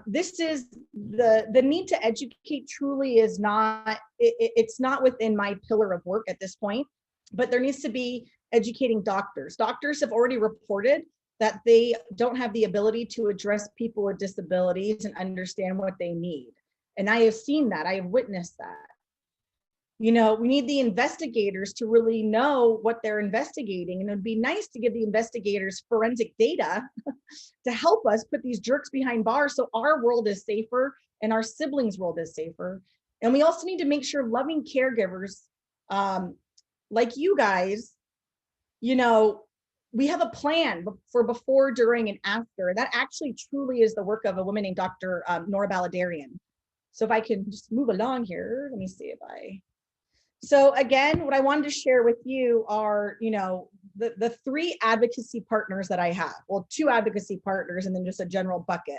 This is the need to educate truly is not, it's not within my pillar of work at this point, but there needs to be educating doctors. Doctors have already reported that they don't have the ability to address people with disabilities and understand what they need. And I have seen that, I have witnessed that. We need the investigators to really know what they're investigating. And it'd be nice to give the investigators forensic data to help us put these jerks behind bars so our world is safer and our siblings' world is safer. And we also need to make sure loving caregivers like you guys, we have a plan for before, during, and after. And that actually truly is the work of a woman named Dr. Nora Baladarian. So if I can just move along here, let me see if So again, what I wanted to share with you are, the three advocacy partners that I have. Well, two advocacy partners and then just a general bucket.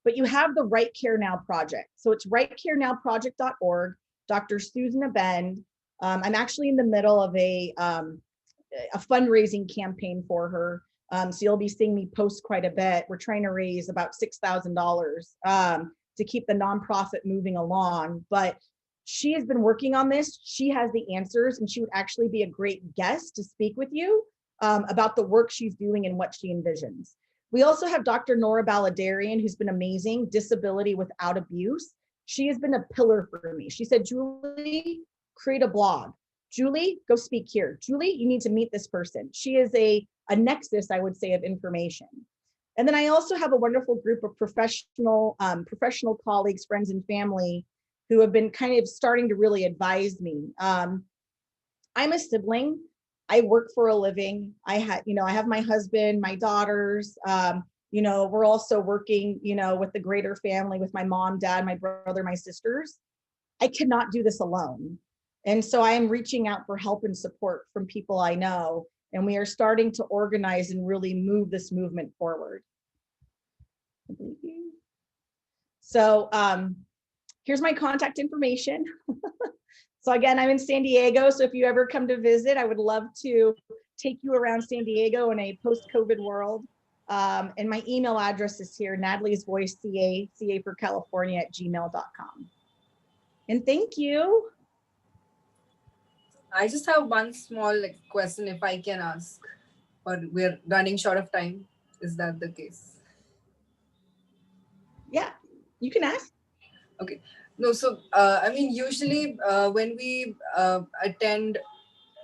But you have the Right Care Now project. So it's rightcarenowproject.org, Dr. Susan Aben. I'm actually in the middle of a fundraising campaign for her. So you'll be seeing me post quite a bit. We're trying to raise about $6,000 to keep the nonprofit moving along. But she has been working on this. She has the answers, and she would actually be a great guest to speak with you about the work she's doing and what she envisions. We also have Dr. Nora Baladarian, who's been amazing, Disability Without Abuse. She has been a pillar for me. She said, Julie, create a blog. Julie, go speak here. Julie, you need to meet this person. She is a nexus, I would say, of information. And then I also have a wonderful group of professional colleagues, friends, and family who have been kind of starting to really advise me. I'm a sibling. I work for a living. I have my husband, my daughters. We're also working, with the greater family, with my mom, dad, my brother, my sisters. I cannot do this alone. And so I am reaching out for help and support from people I know. And we are starting to organize and really move this movement forward. So here's my contact information. So again, I'm in San Diego. So if you ever come to visit, I would love to take you around San Diego in a post-COVID world. And my email address is here, Natalie's Voice, CA for California @gmail.com. And thank you. I just have one small question, if I can ask, or we're running short of time. Is that the case? Yeah, you can ask. Okay. No, so usually when we attend,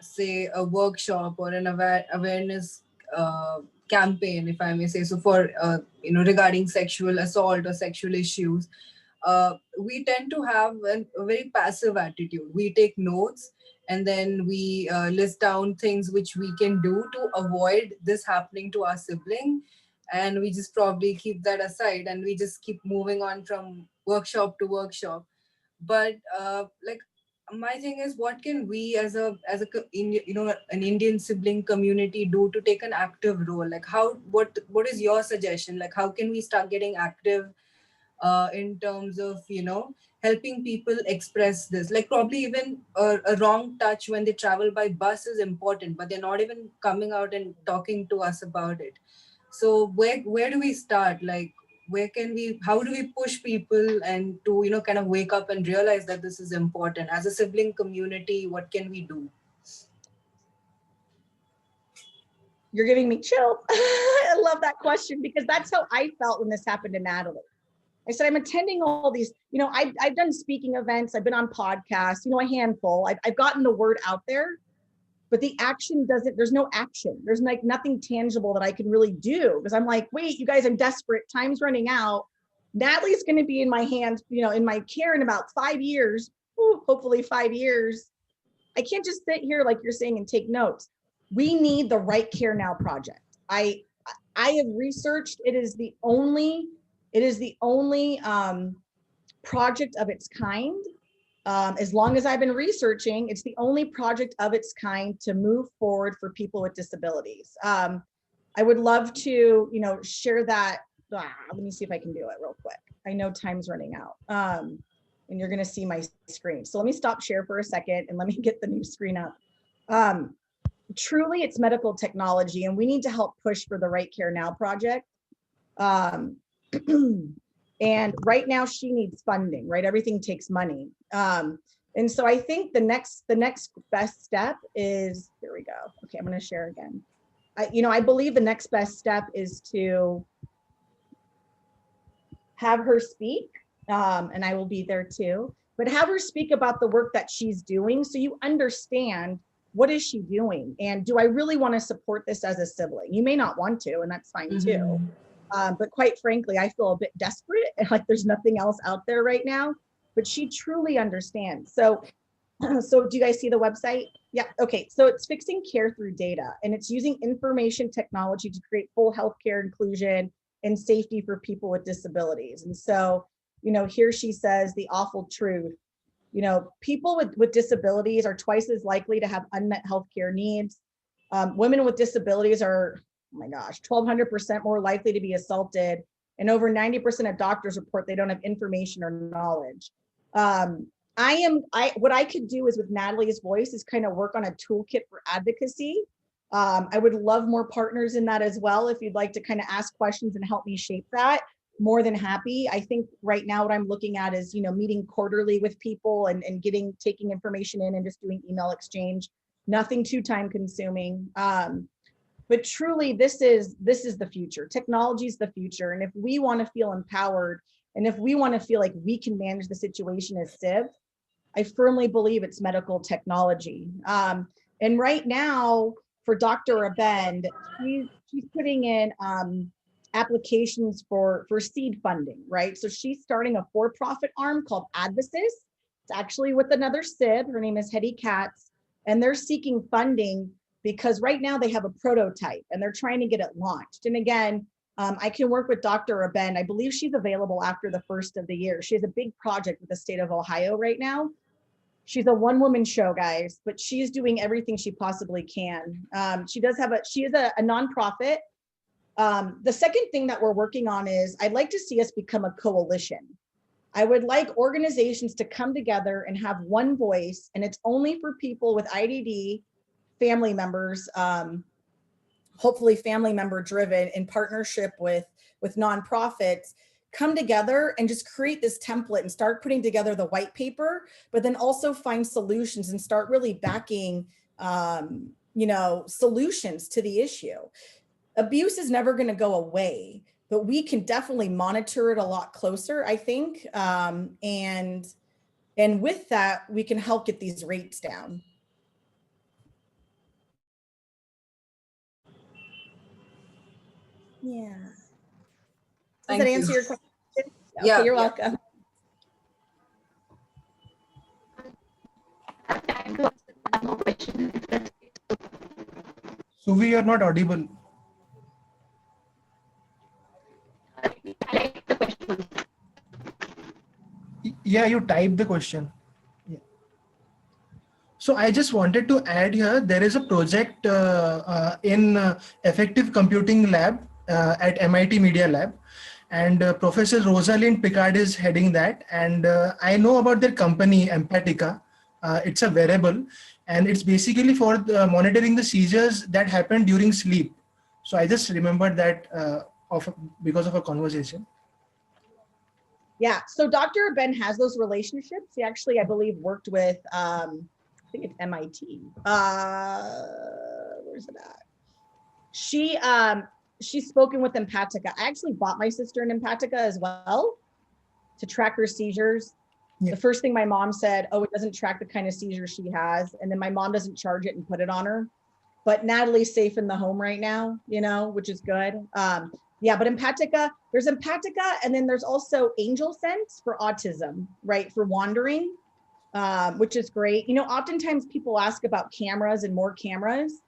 say, a workshop or an awareness campaign, if I may say so, for regarding sexual assault or sexual issues, we tend to have a very passive attitude. We take notes and then we list down things which we can do to avoid this happening to our sibling, and we just probably keep that aside and we just keep moving on from workshop to workshop. But my thing is, what can we as an Indian sibling community do to take an active role? Like what is your suggestion? Like how can we start getting active in terms of helping people express this? Like probably even a wrong touch when they travel by bus is important, but they're not even coming out and talking to us about it. So where do we start? Like how do we push people and to kind of wake up and realize that this is important as a sibling community? What can we do? You're giving me chills. I love that question, because that's how I felt when this happened to Natalie. I said, I'm attending all these, I've done speaking events, I've been on podcasts, a handful. I've gotten the word out there, but the action there's no action. There's nothing tangible that I can really do, because I'm like, wait, you guys, I'm desperate. Time's running out. Natalie's going to be in my hands, in my care in about 5 years, hopefully 5 years. I can't just sit here, like you're saying, and take notes. We need the Right Care Now project. I have researched, it is the only project of its kind. As long as I've been researching, it's the only project of its kind to move forward for people with disabilities. I would love to, share that. Let me see if I can do it real quick. I know time's running out. And you're gonna see my screen. So let me stop share for a second and let me get the new screen up. Truly, it's medical technology, and we need to help push for the Right Care Now project. And right now she needs funding, right? Everything takes money. And so I think the next best step is, here we go. Okay, I'm going to share again. I believe the next best step is to have her speak, and I will be there too, but have her speak about the work that she's doing, so you understand what is she doing, and do I really want to support this as a sibling? You may not want to, and that's fine too. But quite frankly, I feel a bit desperate and like there's nothing else out there right now, but she truly understands. So do you guys see the website? Yeah, okay. So it's fixing care through data, and it's using information technology to create full healthcare inclusion and safety for people with disabilities. And so, here she says the awful truth. People with disabilities are twice as likely to have unmet healthcare needs. Women with disabilities are, oh my gosh, 1,200% more likely to be assaulted, and over 90% of doctors report they don't have information or knowledge. What I could do is, with Natalie's Voice, is kind of work on a toolkit for advocacy. I would love more partners in that as well. If you'd like to kind of ask questions and help me shape that, more than happy. I think right now what I'm looking at is, meeting quarterly with people and taking information in and just doing email exchange. Nothing too time consuming. But truly, this is the future. Technology is the future. And if we want to feel empowered, and if we want to feel like we can manage the situation as Civ, I firmly believe it's medical technology. And right now, for Dr. Abend, she's putting in applications for seed funding, right? So she's starting a for-profit arm called Advocacy. It's actually with another Civ. Her name is Hetty Katz, and they're seeking funding because right now they have a prototype and they're trying to get it launched. And again, I can work with Dr. Abend. I believe she's available after the first of the year. She has a big project with the state of Ohio right now. She's a one-woman show, guys, but she's doing everything she possibly can. She is a nonprofit. The second thing that we're working on is I'd like to see us become a coalition. I would like organizations to come together and have one voice, and it's only for people with IDD, family members, hopefully family member driven, in partnership with nonprofits, come together and just create this template and start putting together the white paper, but then also find solutions and start really backing, solutions to the issue. Abuse is never going to go away, but we can definitely monitor it a lot closer, I think. And with that, we can help get these rates down. Yeah. Does that answer your question? Yeah, okay, you're welcome. So we are not audible. Yeah, you type the question. Yeah. So I just wanted to add here, there is a project in Effective Computing Lab at MIT Media Lab. And Professor Rosalind Picard is heading that. And I know about their company, Empatica. It's a wearable, and it's basically for monitoring the seizures that happen during sleep. So I just remembered that because of a conversation. Yeah, so Dr. Abend has those relationships. He actually, I believe, worked with, I think it's MIT. Where's it at? She's spoken with Empatica. I actually bought my sister an Empatica as well to track her seizures. Yeah. The first thing my mom said, oh, it doesn't track the kind of seizures she has. And then my mom doesn't charge it and put it on her. But Natalie's safe in the home right now, which is good. Yeah, but Empatica, there's Empatica, and then there's also Angel Sense for autism, right? For wandering, which is great. Oftentimes people ask about cameras and more cameras.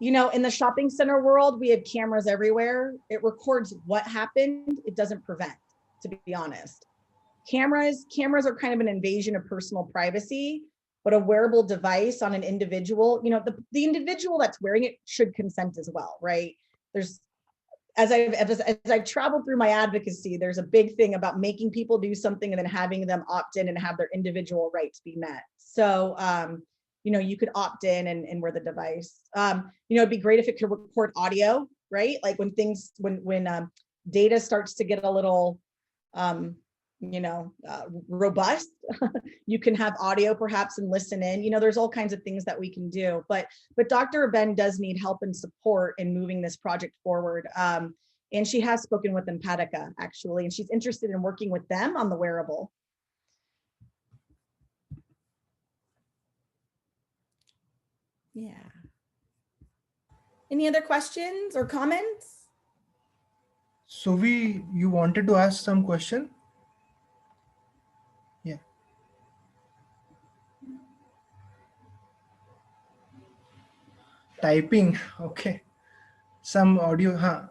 In the shopping center world, we have cameras everywhere. It records what happened. It doesn't prevent, to be honest. Cameras are kind of an invasion of personal privacy, but a wearable device on an individual, the individual that's wearing it should consent as well, right? As I've traveled through my advocacy, there's a big thing about making people do something and then having them opt in and have their individual rights be met. So, you could opt in and wear the device. It'd be great if it could record audio, right? Like when data starts to get a little, robust, you can have audio perhaps and listen in. There's all kinds of things that we can do, but Dr. Abend does need help and support in moving this project forward. And she has spoken with Empatica actually, and she's interested in working with them on the wearable. Yeah. Any other questions or comments? So you wanted to ask some question? Yeah. Typing, okay. Some audio, huh?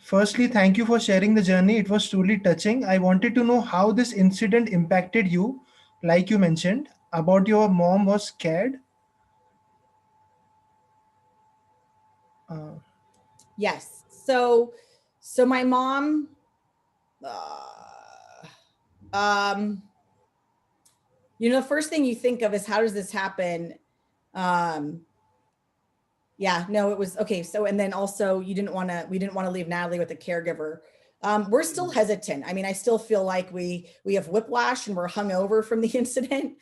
Firstly, thank you for sharing the journey. It was truly touching. I wanted to know how this incident impacted you, like you mentioned, about your mom was scared. Yes. So my mom, the first thing you think of is how does this happen? Yeah, no, it was okay. So, and then also we didn't want to leave Natalie with a caregiver. We're still hesitant. I mean, I still feel like we have whiplash and we're hungover from the incident,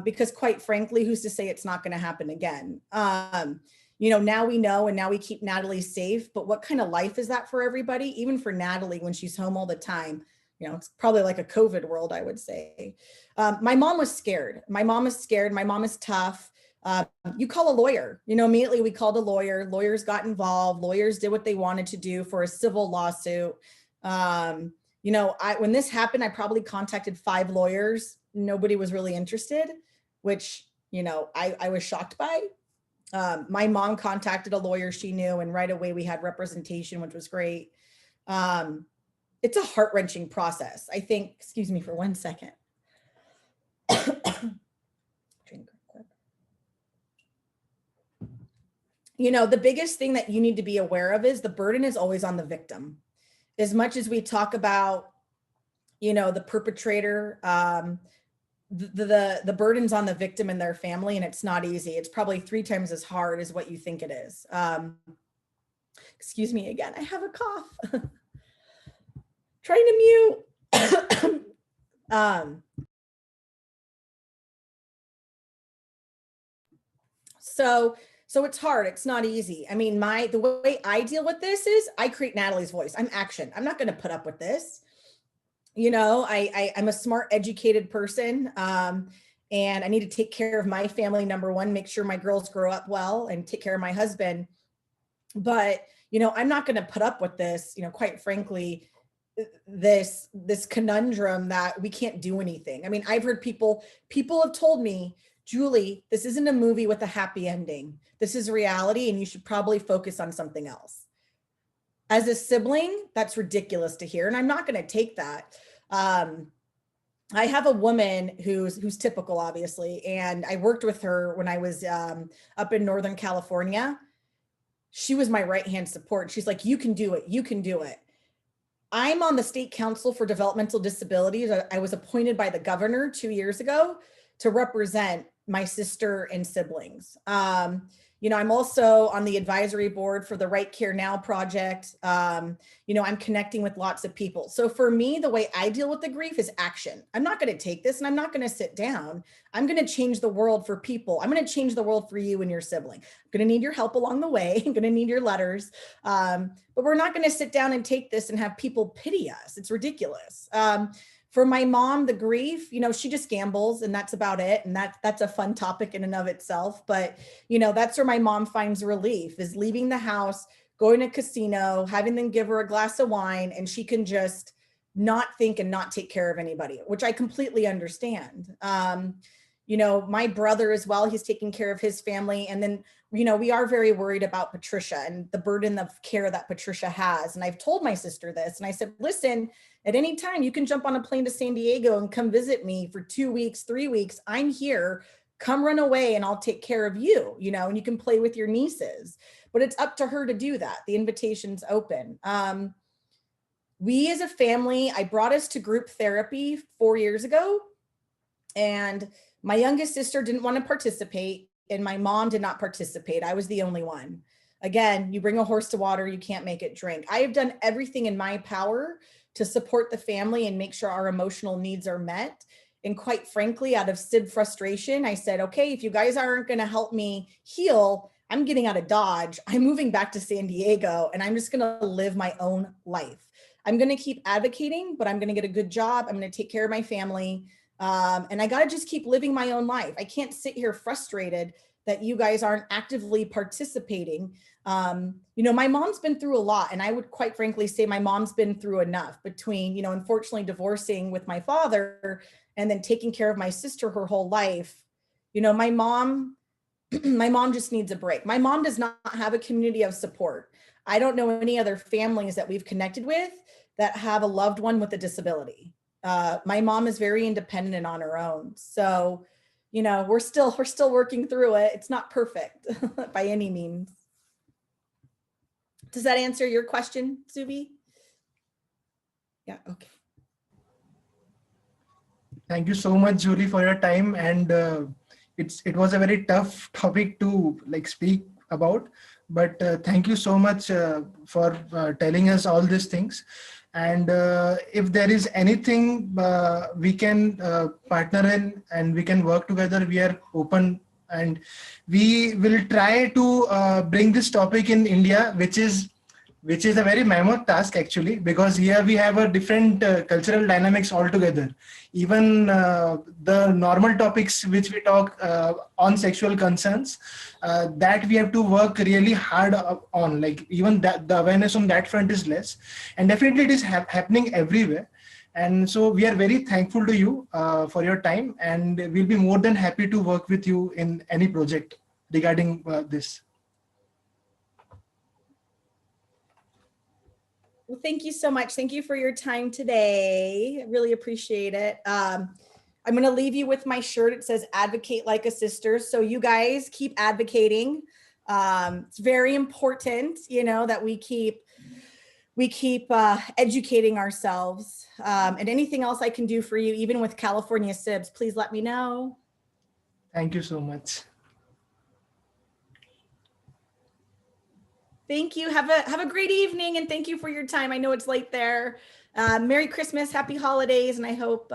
because quite frankly, who's to say it's not going to happen again? Now we know, and now we keep Natalie safe, but what kind of life is that for everybody? Even for Natalie, when she's home all the time, it's probably like a COVID world, I would say. My mom was scared. My mom is scared. My mom is tough. You call a lawyer, immediately we called a lawyer, lawyers got involved, lawyers did what they wanted to do for a civil lawsuit. When this happened, I probably contacted 5 lawyers. Nobody was really interested, which, I was shocked by. My mom contacted a lawyer she knew, and right away we had representation, which was great. It's a heart-wrenching process. I think, excuse me for 1 second. The biggest thing that you need to be aware of is the burden is always on the victim. As much as we talk about, the perpetrator, the burden's on the victim and their family, and it's not easy. It's probably 3 times as hard as what you think it is. Excuse me again, I have a cough. Trying to mute. So it's hard. It's not easy. I mean, the way I deal with this is I create Natalie's voice. I'm action. I'm not going to put up with this. I'm a smart, educated person. And I need to take care of my family, number one, make sure my girls grow up well, and take care of my husband. But, I'm not going to put up with this, quite frankly, this conundrum that we can't do anything. I mean, I've heard people have told me, Julie, this isn't a movie with a happy ending. This is reality, and you should probably focus on something else. As a sibling, that's ridiculous to hear, and I'm not going to take that. I have a woman who's typical, obviously, and I worked with her when I was up in Northern California. She was my right-hand support. She's like, you can do it. You can do it. I'm on the State Council for Developmental Disabilities. I was appointed by the governor 2 years ago to represent my sister and siblings. I'm also on the advisory board for the Right Care Now project. I'm connecting with lots of people. So for me, the way I deal with the grief is action. I'm not going to take this and I'm not going to sit down. I'm going to change the world for people. I'm going to change the world for you and your sibling. I'm going to need your help along the way. I'm going to need your letters. But we're not going to sit down and take this and have people pity us. It's ridiculous. For my mom, the grief, she just gambles, and that's about it. And that's a fun topic in and of itself. But, that's where my mom finds relief, is leaving the house, going to a casino, having them give her a glass of wine, and she can just not think and not take care of anybody, which I completely understand. My brother as well, he's taking care of his family. And then, we are very worried about Patricia and the burden of care that Patricia has. And I've told my sister this, and I said, listen, at any time you can jump on a plane to San Diego and come visit me for 2 weeks, 3 weeks. I'm here. Come run away and I'll take care of you, and you can play with your nieces. But it's up to her to do that. The invitation's open. We as a family, I brought us to group therapy 4 years ago, and my youngest sister didn't want to participate, and my mom did not participate. I was the only one. Again, you bring a horse to water, you can't make it drink. I have done everything in my power to support the family and make sure our emotional needs are met. And quite frankly, out of SID frustration, I said, okay, if you guys aren't going to help me heal, I'm getting out of Dodge. I'm moving back to San Diego, and I'm just going to live my own life. I'm going to keep advocating, but I'm going to get a good job. I'm going to take care of my family. And I got to just keep living my own life. I can't sit here frustrated that you guys aren't actively participating. My mom's been through a lot, and I would quite frankly say my mom's been through enough between, unfortunately divorcing with my father and then taking care of my sister her whole life. My mom just needs a break. My mom does not have a community of support. I don't know any other families that we've connected with that have a loved one with a disability. My mom is very independent and on her own. So, we're still working through it. It's not perfect by any means. Does that answer your question, Zubi? Yeah, okay. Thank you so much, Julie, for your time. And it was a very tough topic to speak about. But thank you so much for telling us all these things. And if there is anything we can partner in and we can work together, we are open, and we will try to bring this topic in India, which is a very mammoth task actually, because here we have a different cultural dynamics altogether. Even the normal topics which we talk on sexual concerns, that we have to work really hard on. Like even that, the awareness on that front is less, and definitely it is happening everywhere. And so we are very thankful to you for your time, and we'll be more than happy to work with you in any project regarding this. Well, thank you so much. Thank you for your time today. I really appreciate it. I'm going to leave you with my shirt. It says "Advocate like a sister." So you guys keep advocating. It's very important, you know, that we keep educating ourselves. And anything else I can do for you, even with California SIBS, please let me know. Thank you so much. Thank you. Have a great evening, and thank you for your time. I know it's late there. Merry Christmas, happy holidays, and I hope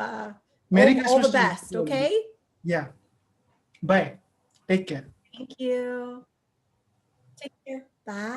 Merry all the Christmas to you. best. Okay. Yeah. Bye. Take care. Thank you. Take care. Bye.